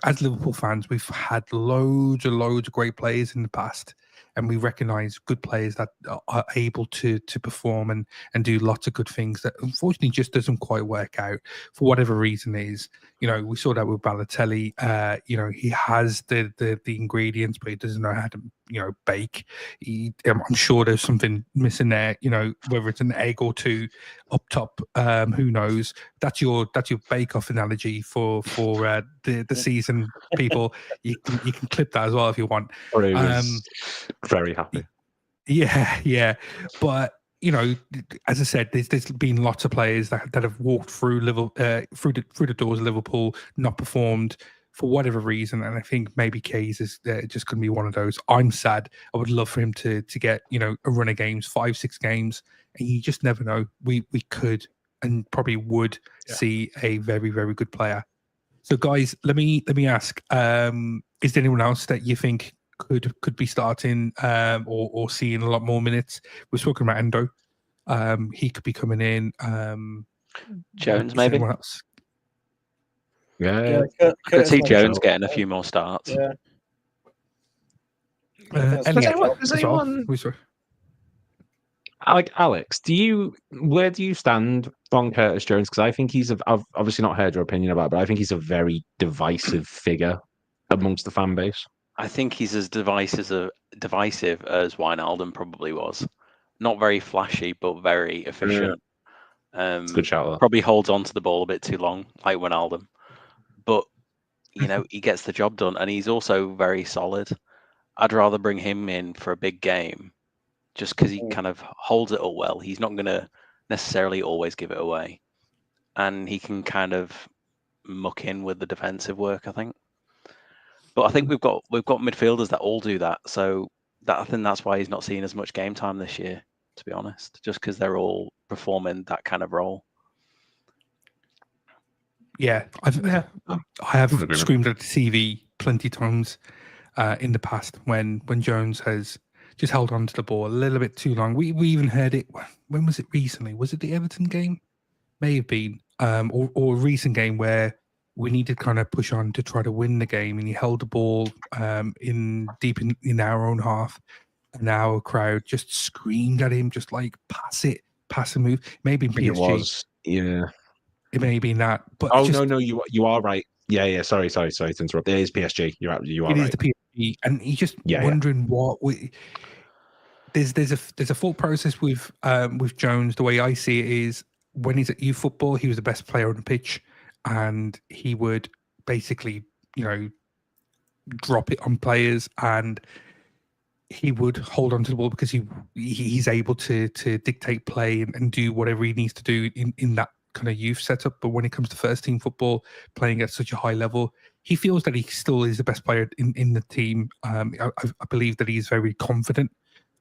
as Liverpool fans, we've had loads of great players in the past, and we recognise good players that are able to perform and do lots of good things that unfortunately just doesn't quite work out for whatever reason is. We saw that with Balotelli. He has the ingredients, but he doesn't know how to bake. I'm sure there's something missing there. Whether it's an egg or two up top, who knows? That's your bake-off analogy for the season. People, you can clip that as well if you want.
Very happy.
Yeah. But as I said, there's been lots of players that have walked through through the doors of Liverpool, not performed for whatever reason, and I think maybe Kays is just going to be one of those. I'm sad. I would love for him to get a run of games, 5-6 games, and you just never know. We could and probably would see a very, very good player. So, guys, let me ask: is there anyone else that you think could be starting or seeing a lot more minutes? We're talking about Endo. He could be coming in.
Jones, maybe.
Anyone else?
Yeah.
I could see Jones getting a few more starts.
Yeah.
Elliot,
Alex, where do you stand on Curtis Jones? Because I think I've obviously not heard your opinion about it, but I think he's a very divisive figure amongst the fan base.
I think he's as divisive as Wijnaldum probably was. Not very flashy, but very efficient.
Good shout out.
Probably holds on to the ball a bit too long, like Wijnaldum. But, he gets the job done, and he's also very solid. I'd rather bring him in for a big game just because he kind of holds it all well. He's not going to necessarily always give it away. And he can kind of muck in with the defensive work, I think. But I think we've got midfielders that all do that. So I think that's why he's not seeing as much game time this year, to be honest, just because they're all performing that kind of role.
Yeah, I have screamed at the TV plenty of times in the past when Jones has just held on to the ball a little bit too long. We even heard it. When was it recently? Was it the Everton game? May have been, or a recent game where we needed to kind of push on to try to win the game, and he held the ball deep in our own half, and our crowd just screamed at him, just like pass and move. Maybe in PSG.
It was, yeah.
It may be that, but
no, you are right. Yeah. Sorry to interrupt. It is PSG. You are right.
It is the PSG, and he's just wondering what we. There's a thought process with Jones. The way I see it is when he's at youth football, he was the best player on the pitch, and he would basically drop it on players, and he would hold on to the ball because he's able to dictate play and do whatever he needs to do in that kind of youth setup. But when it comes to first team football, playing at such a high level, he feels that he still is the best player in the team. I believe that he's very confident,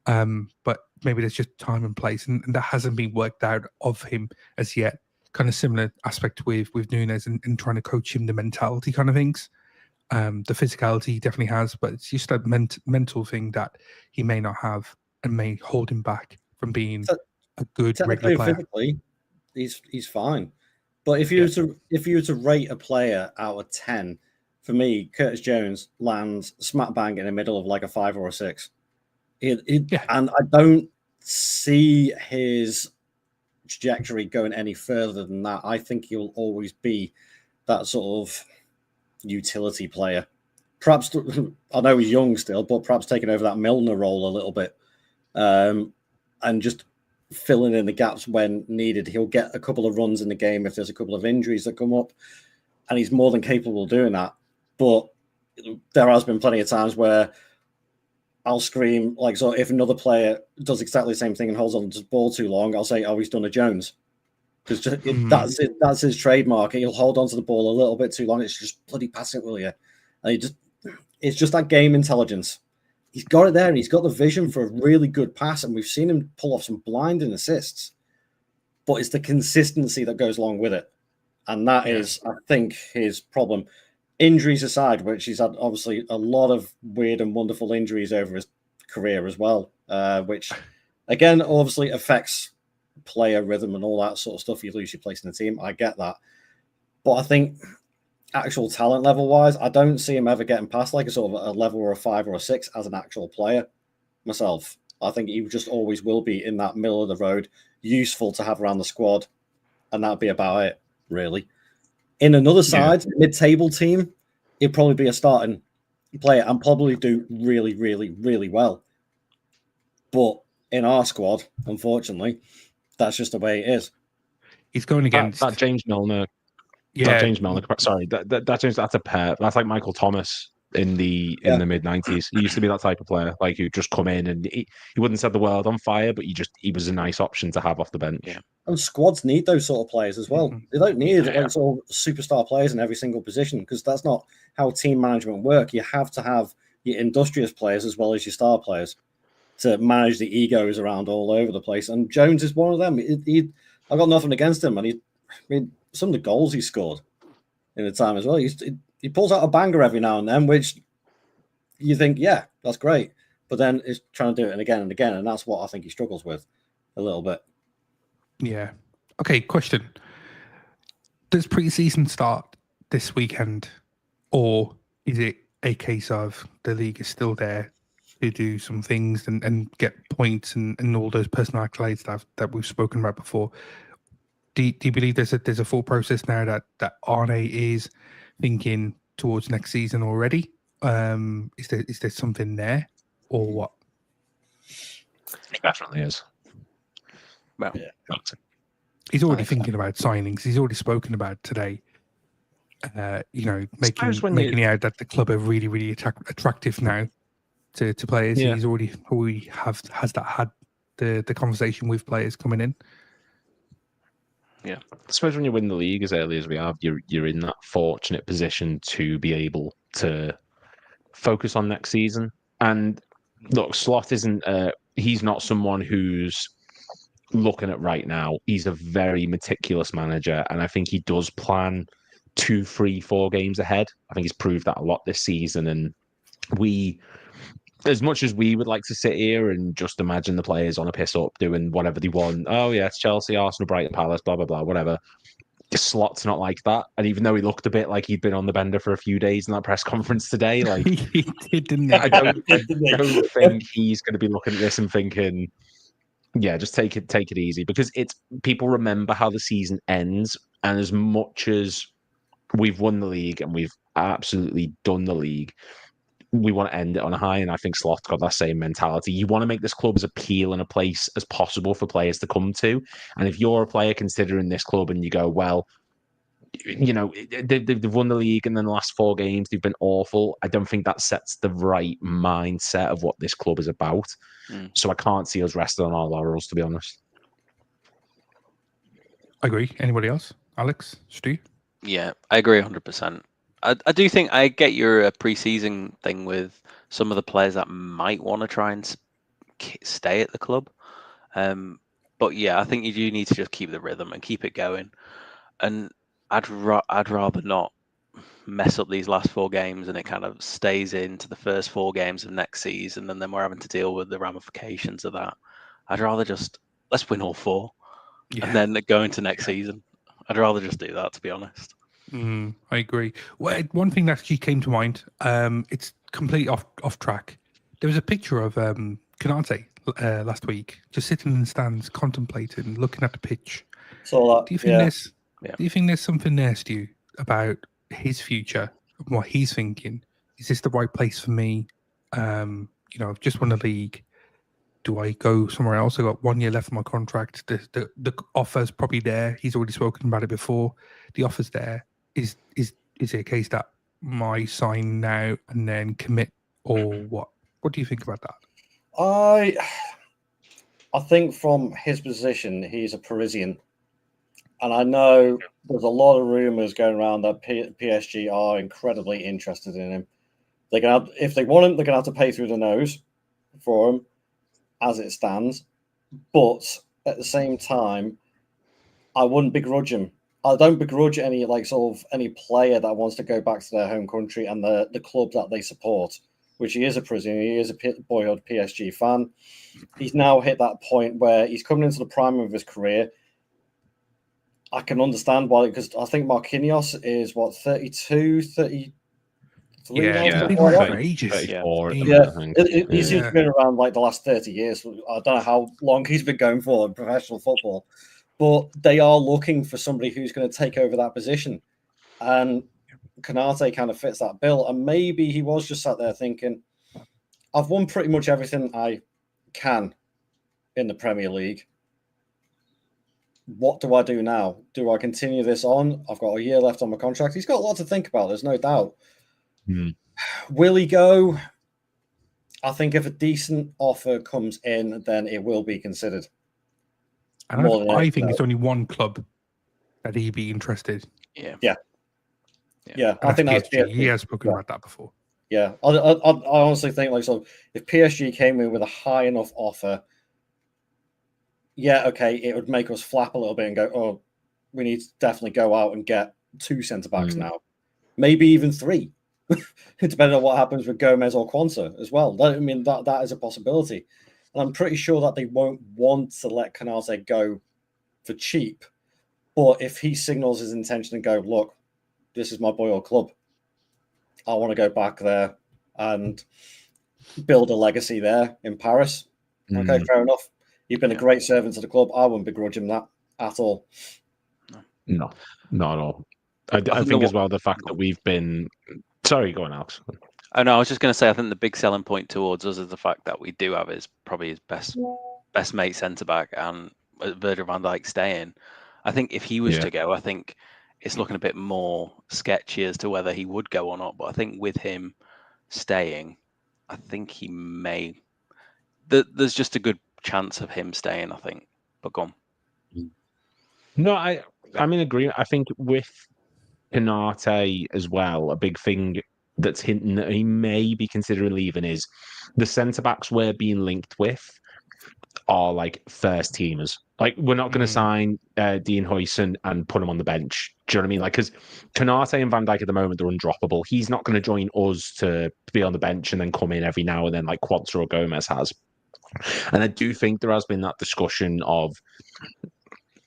but maybe there's just time and place, and that hasn't been worked out of him as yet. Kind of similar aspect with Nunez and trying to coach him the mentality kind of things. The physicality he definitely has, but it's just that mental thing that he may not have and may hold him back from being a good regular player.
Physically, he's fine. But if you were to rate a player out of 10, for me, Curtis Jones lands smack bang in the middle of like a 5 or a 6. And I don't see his trajectory going any further than that. I think he'll always be that sort of utility player. Perhaps, I know he's young still, but perhaps taking over that Milner role a little bit, and just filling in the gaps when needed. He'll get a couple of runs in the game if there's a couple of injuries that come up, and he's more than capable of doing that. But there has been plenty of times where I'll scream, like, so if another player does exactly the same thing and holds on to the ball too long, I'll say, oh, he's done a Jones. Because that's his trademark. He'll hold on to the ball a little bit too long. It's just bloody pass it, will you? And it's just that game intelligence. He's got it there, and he's got the vision for a really good pass, and we've seen him pull off some blinding assists. But it's the consistency that goes along with it. And that is, I think, his problem. Injuries aside, which he's had obviously a lot of weird and wonderful injuries over his career as well, which, again, obviously affects player rhythm and all that sort of stuff. You lose your place in the team. I get that. But I think actual talent level wise, I don't see him ever getting past like a sort of a level or a 5 or a 6 as an actual player myself. I think he just always will be in that middle of the road, useful to have around the squad, and that'd be about it, really. In another side, mid-table team, he'd probably be a starting player and probably do really, really, really well. But in our squad, unfortunately, that's just the way it is.
He's going against
that James Milner.
Yeah,
Not James Milner. Sorry, that James. That's a pair. That's like Michael Thomas in the mid-90s. He used to be that type of player, like who just come in and he wouldn't set the world on fire, but he was a nice option to have off the bench.
Yeah.
And squads need those sort of players as well. They don't need like sort of superstar players in every single position, because that's not how team management work. You have to have your industrious players as well as your star players to manage the egos around all over the place. And Jones is one of them. I got nothing against him, and some of the goals he scored in the time as well. He pulls out a banger every now and then, which you think, yeah, that's great. But then he's trying to do it again and again, and that's what I think he struggles with a little bit.
Yeah. Okay, question. Does pre-season start this weekend, or is it a case of the league is still there to do some things and get points and all those personal accolades that we've spoken about before? Do you believe there's a full process now that Arne is thinking towards next season already? Is there something there, or what?
It definitely is.
Well,
he's already thinking about signings. He's already spoken about today. Making it out that the club are really, really attractive now to players.
Yeah.
He's already had the conversation with players coming in.
Yeah, I suppose when you win the league as early as we have, you're in that fortunate position to be able to focus on next season. And look, Sloth isn't. He's not someone who's looking at right now. He's a very meticulous manager, and I think he does plan 2, 3, 4 games ahead. I think he's proved that a lot this season. And we, as much as we would like to sit here and just imagine the players on a piss up doing whatever they want. Oh yeah, it's Chelsea, Arsenal, Brighton, Palace, blah blah blah, whatever. Slot's not like that. And even though he looked a bit like he'd been on the bender for a few days in that press conference today, like
he did, didn't he?
I don't think he's going to be looking at this and thinking, yeah, just take it easy, because it's people remember how the season ends, and as much as we've won the league and we've absolutely done the league, we want to end it on a high, and I think Sloth's got that same mentality. You want to make this club as appealing a place as possible for players to come to, and if you're a player considering this club and you go, well, they've won the league and then the last 4 games they've been awful, I don't think that sets the right mindset of what this club is about. So I can't see us resting on our laurels, to be honest.
I agree. Anybody else? Alex? Stu?
Yeah, I agree 100%. I do think I get your pre-season thing with some of the players that might want to try and stay at the club. But yeah, I think you do need to just keep the rhythm and keep it going. And I'd rather not mess up these last 4 games and it kind of stays into the first 4 games of next season, and then we're having to deal with the ramifications of that. I'd rather just let's win all 4.
Yeah.
and then go into next season. I'd rather just do that, to be honest.
I agree. Well, one thing that actually came to mind, it's completely off track. There was a picture of Canante last week, just sitting in the stands, contemplating, looking at the pitch.
So
Do you think there's something there, Stu, about his future and what he's thinking? Is this the right place for me? I've just won the league. Do I go somewhere else? I got 1 year left of my contract. The offer's probably there. He's already spoken about it before. The offer's there. Is it a case that my sign now and then commit, or what? What do you think about that?
I think from his position, he's a Parisian. And I know there's a lot of rumours going around that PSG are incredibly interested in him. If they want him, they're going to have to pay through the nose for him, as it stands. But at the same time, I wouldn't begrudge him. I don't begrudge any any player that wants to go back to their home country and the club that they support, which he is a Parisian. He is a boyhood PSG fan. He's now hit that point where he's coming into the prime of his career. I can understand why, because I think Marquinhos is 32, 33
Yeah,
now?
for ages.
34 at the
Yeah,
moment, I think.
he's been around like the last 30 years. I don't know how long he's been going for in professional football, but they are looking for somebody who's going to take over that position. And Canate kind of fits that bill. And maybe he was just sat there thinking, I've won pretty much everything I can in the Premier League. What do I do now? Do I continue this on? I've got a year left on my contract. He's got a lot to think about, there's no doubt. Will he go? I think if a decent offer comes in, then it will be considered.
And I think it's only one club that he'd be interested.
Yeah.
And
I think that's
PSG. He has spoken about that before.
Yeah, I honestly think if PSG came in with a high enough offer, yeah, okay, it would make us flap a little bit and go, oh, we need to definitely go out and get 2 centre-backs now. Maybe even 3, depending on what happens with Gomez or Quansah as well. That is a possibility. And I'm pretty sure that they won't want to let Canate go for cheap. But if he signals his intention and go, look, this is my boy or club, I want to go back there and build a legacy there in Paris. Okay, fair enough. You've been a great servant to the club. I wouldn't begrudge him that at all.
No, not at all. I think as well the fact that we've been... Sorry, go on, Alex.
Oh no, I was just going to say I think the big selling point towards us is the fact that we do have probably his best mate centre back and Virgil van Dijk staying. I think if he was to go, I think it's looking a bit more sketchy as to whether he would go or not. But I think with him staying, I think he may. There's just a good chance of him staying, I think. But go on.
No, I'm in agreement. I think with Canate as well, a big thing that's hinting that he may be considering leaving is the centre backs we're being linked with are like first teamers. Like, we're not going to sign Dean Huijsen and put him on the bench. Do you know what I mean? Like, because Canate and Van Dijk at the moment are undroppable. He's not going to join us to be on the bench and then come in every now and then like Quansah or Gomez has. And I do think there has been that discussion of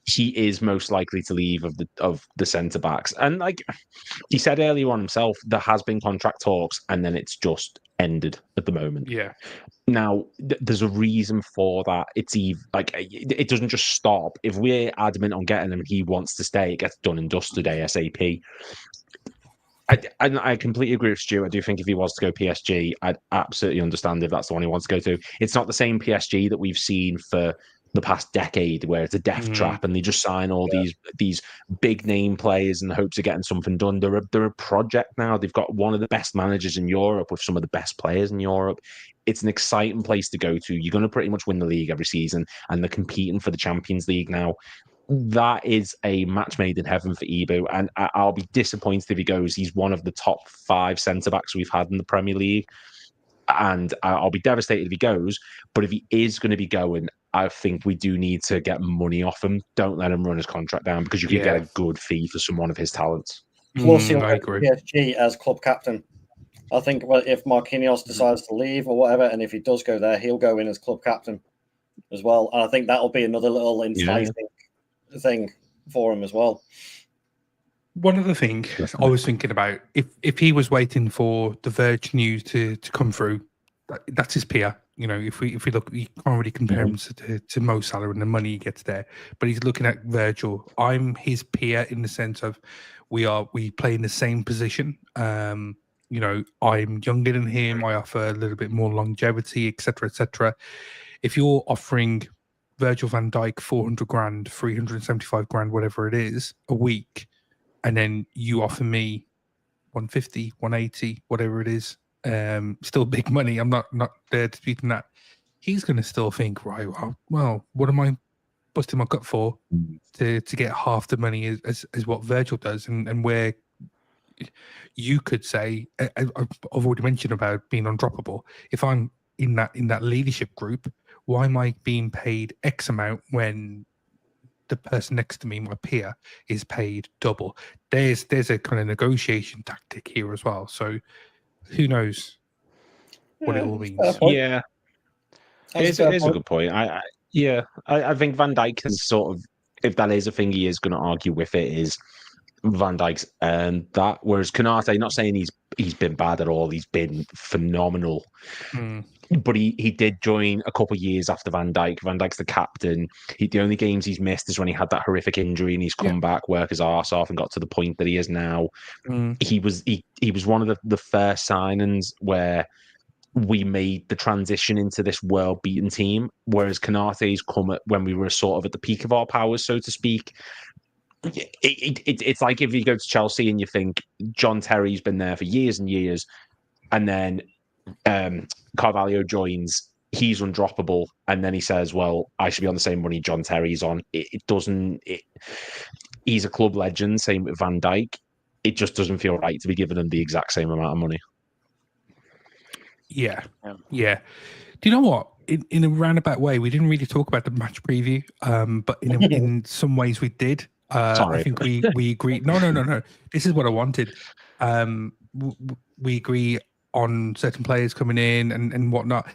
he is most likely to leave of the centre backs. And like he said earlier on himself, there has been contract talks and then it's just ended at the moment.
Yeah.
Now, there's a reason for that. It doesn't just stop. If we're adamant on getting him, he wants to stay, it gets done and dusted ASAP. I completely agree with Stu. I do think if he was to go PSG, I'd absolutely understand if that's the one he wants to go to. It's not the same PSG that we've seen for the past decade, where it's a death trap and they just sign all these big name players in the hopes of getting something done. They're a project now. They've got one of the best managers in Europe with some of the best players in Europe. It's an exciting place to go to. You're going to pretty much win the league every season, and they're competing for the Champions League now. That is a match made in heaven for Ibu, and I'll be disappointed if he goes. He's one of the top 5 centre-backs we've had in the Premier League, and I'll be devastated if he goes. But if he is going to be going, I think we do need to get money off him. Don't let him run his contract down, because you could get a good fee for someone of his talents.
Plus, he'll go to PSG as club captain. I think if Marquinhos decides to leave or whatever, and if he does go there, he'll go in as club captain as well. And I think that'll be another little enticing
thing for him as well.
One other thing I was thinking about, if he was waiting for the Verge news to come through, that's his peer. You know, if we look, you can't really compare him to Mo Salah and the money he gets there. But he's looking at Virgil. I'm his peer in the sense of we play in the same position. You know, I'm younger than him. I offer a little bit more longevity, etc., etc. If you're offering Virgil van Dijk 400 grand, 375 grand, whatever it is, a week, and then you offer me 150, 180, whatever it is, still big money. I'm not there disputing that. He's going to still think, right, well, what am I busting my gut for to get half the money as what Virgil does, and where you could say, I've already mentioned about being undroppable. If I'm in that leadership group, why am I being paid X amount when the person next to me, my peer, is paid double? There's a kind of negotiation tactic here as well. So who knows what it all means?
Yeah, it's a good point. I think Van Dijk is sort of, if that is a thing he is going to argue with, it is Van Dijk's earned that. Whereas Canate, not saying he's been bad at all, he's been phenomenal. But he did join a couple of years after Van Dijk. Van Dijk's the captain. The only games he's missed is when he had that horrific injury, and he's come back, work his arse off, and got to the point that he is now. He was one of the first signings where we made the transition into this world-beaten team, whereas Canate's come at when we were sort of at the peak of our powers, so to speak. It's like if you go to Chelsea and you think John Terry's been there for years and years, and then Carvalho joins, he's undroppable, and then he says, well, I should be on the same money John Terry's on. He's a club legend, same with Van Dijk. It just doesn't feel right to be giving him the exact same amount of money.
Yeah. Do you know what? In a roundabout way, we didn't really talk about the match preview, but in some ways we did.
Sorry.
I think we agree. No. This is what I wanted. We agree on certain players coming in and whatnot.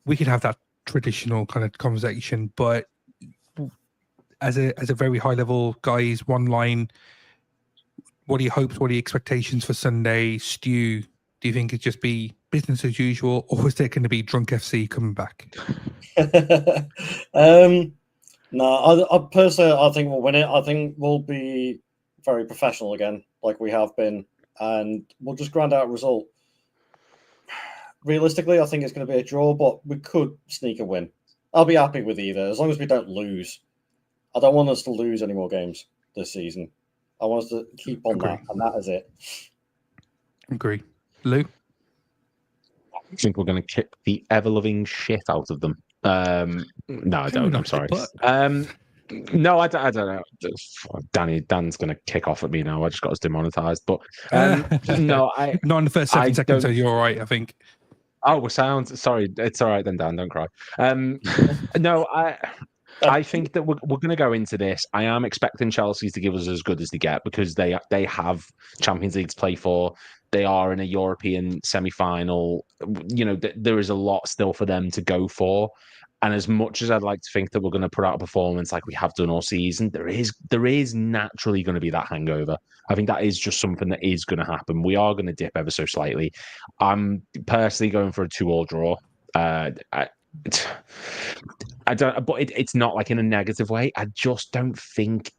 We could have that traditional kind of conversation, but as a very high level, guys, one line. What are your hopes? What are your expectations for Sunday? Stu, do you think it'd just be business as usual, or is there going to be Drunk FC coming back?
No, I personally, I think we'll win it. I think we'll be very professional again, like we have been, and we'll just grind out a result. Realistically, I think it's going to be a draw, but we could sneak a win. I'll be happy with either, as long as we don't lose. I don't want us to lose any more games this season. I want us to keep on that, and that is it.
Agree. Lou?
I think we're going to kick the ever-loving shit out of them. No, I don't. I'm sorry. No, I don't know. Dan's going to kick off at me now. I just got us demonetized. But no,
not in the first 7 seconds. So you're all right, I think.
Oh, well, sounds sorry. It's all right then, Dan. Don't cry. No, I think that we're going to go into this. I am expecting Chelsea to give us as good as they get, because they have Champions League to play for. They are in a European semi-final. You know, there is a lot still for them to go for. And as much as I'd like to think that we're going to put out a performance like we have done all season, there is naturally going to be that hangover. I think that is just something that is going to happen. We are going to dip ever so slightly. I'm personally going for a 2-2 draw. I don't, but it's not like in a negative way. I just don't think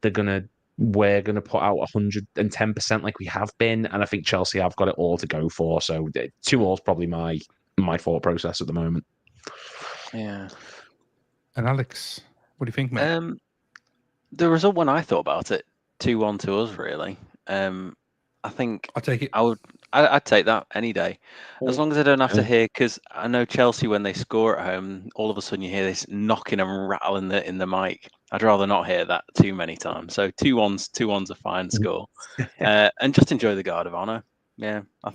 we're gonna put out 110% like we have been, and I think Chelsea have got it all to go for. So 2-2 is probably my thought process at the moment.
Yeah.
And Alex, what do you think, mate?
The result when I thought about it, 2-1 to us, really. I think
I'll take it.
I'd take that any day, as long as I don't have to hear. Because I know Chelsea, when they score at home, all of a sudden you hear this knocking and rattling in the mic. I'd rather not hear that too many times. So 2-1's a fine score, and just enjoy the Guard of Honor. Yeah, I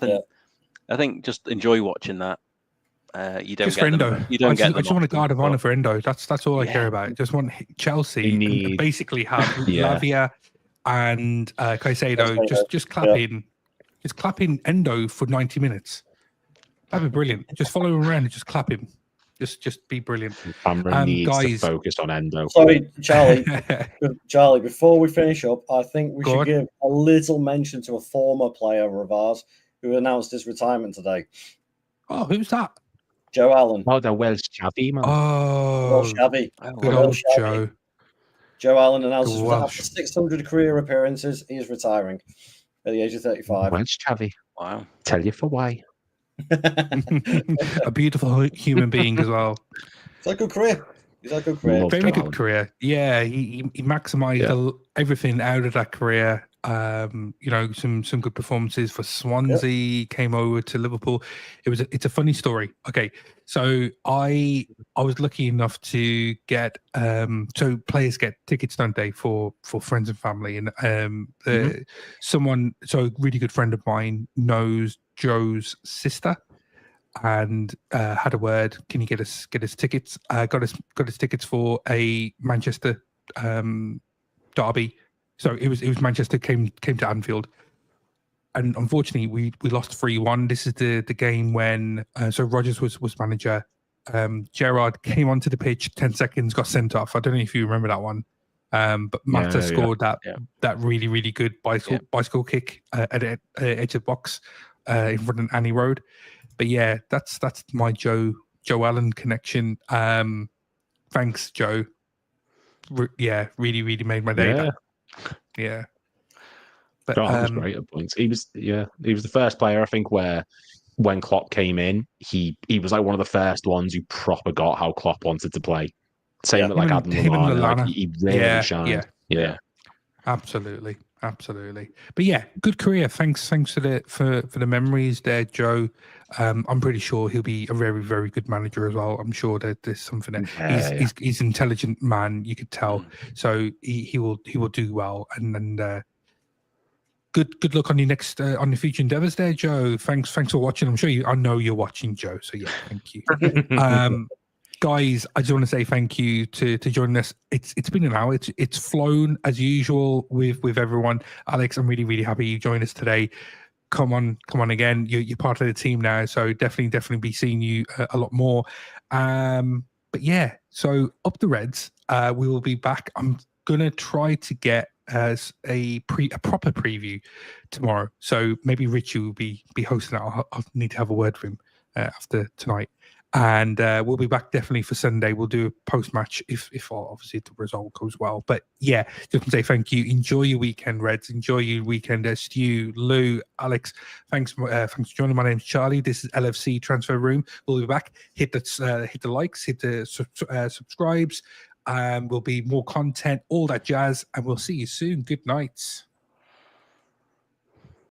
think just enjoy watching that. You don't
just
get
for Endo.
Them. You don't get them.
I just want a Guard of Honor for Endo. That's all I care about. Just want Chelsea and basically have Lavia and Caicedo just clapping. Just clapping Endo for 90 minutes. That'd be brilliant. Just follow him around and just clap him. Just be brilliant.
Cameron needs to
guys.
focus on Endo.
Sorry, Charlie. Charlie, before we finish up, I think we
Go
should
on.
give a little mention to a former player of ours who announced his retirement today.
Oh, who's that?
Joe Allen.
Oh, the Welsh chavvy, man.
Well,
Oh,
Shabby.
good
well,
old
Shabby.
Joe.
Joe Allen announces
The
that
Welsh.
after 600 career appearances, he is retiring at the age of 35.
Welsh chavvy.
Wow.
Tell you for why.
A beautiful human being as well.
It's a good career. He's had a good career.
Love
Very
Joe
good
Allen.
career. Yeah, he maximized everything out of that career. You know, some good performances for Swansea. Came over to Liverpool. It's a funny story. Okay, so I was lucky enough to get so players get tickets, don't they, for friends and family, and someone, so a really good friend of mine knows Joe's sister, and had a word. Can you get us tickets? Got us tickets for a Manchester derby. So it was Manchester came to Anfield, and unfortunately we lost 3-1. This is the game when so Rodgers was manager. Gerrard came onto the pitch, 10 seconds, got sent off. I don't know if you remember that one. But Mata scored that really good bicycle kick at the edge of the box in front of Annie Road. But yeah, that's my Joe Allen connection. Thanks, Joe. Really made my day. Yeah. But
Joe Allen was great at points. He was the first player, I think, where when Klopp came in, he was like one of the first ones who proper got how Klopp wanted to play. Same with like Adam Lallana. Like, he really shined. Yeah.
Absolutely. But yeah, good career. Thanks for the memories there, Joe. I'm pretty sure he'll be a very, very good manager as well. I'm sure that there's something that he's an intelligent man, you could tell. So he will do well. And good luck on your next on the future endeavors there, Joe. Thanks for watching. I know you're watching, Joe. So yeah, thank you. Guys, I just want to say thank you to joining us. It's been an hour. It's flown as usual with everyone. Alex, I'm really happy you joined us today. Come on again. You're part of the team now, so definitely be seeing you a lot more. But yeah, so up the Reds. We will be back. I'm gonna try to get as a proper preview tomorrow. So maybe Richie will be hosting that. I'll need to have a word with him after tonight. And we'll be back definitely for Sunday. We'll do a post-match if obviously the result goes well. But yeah, just to say thank you. Enjoy your weekend, Reds. Enjoy your weekend, Stu, Lou, Alex. Thanks for joining. My name's Charlie. This is LFC Transfer Room. We'll be back. Hit the likes, hit the subscribes. Will be more content, all that jazz, and we'll see you soon. Good night.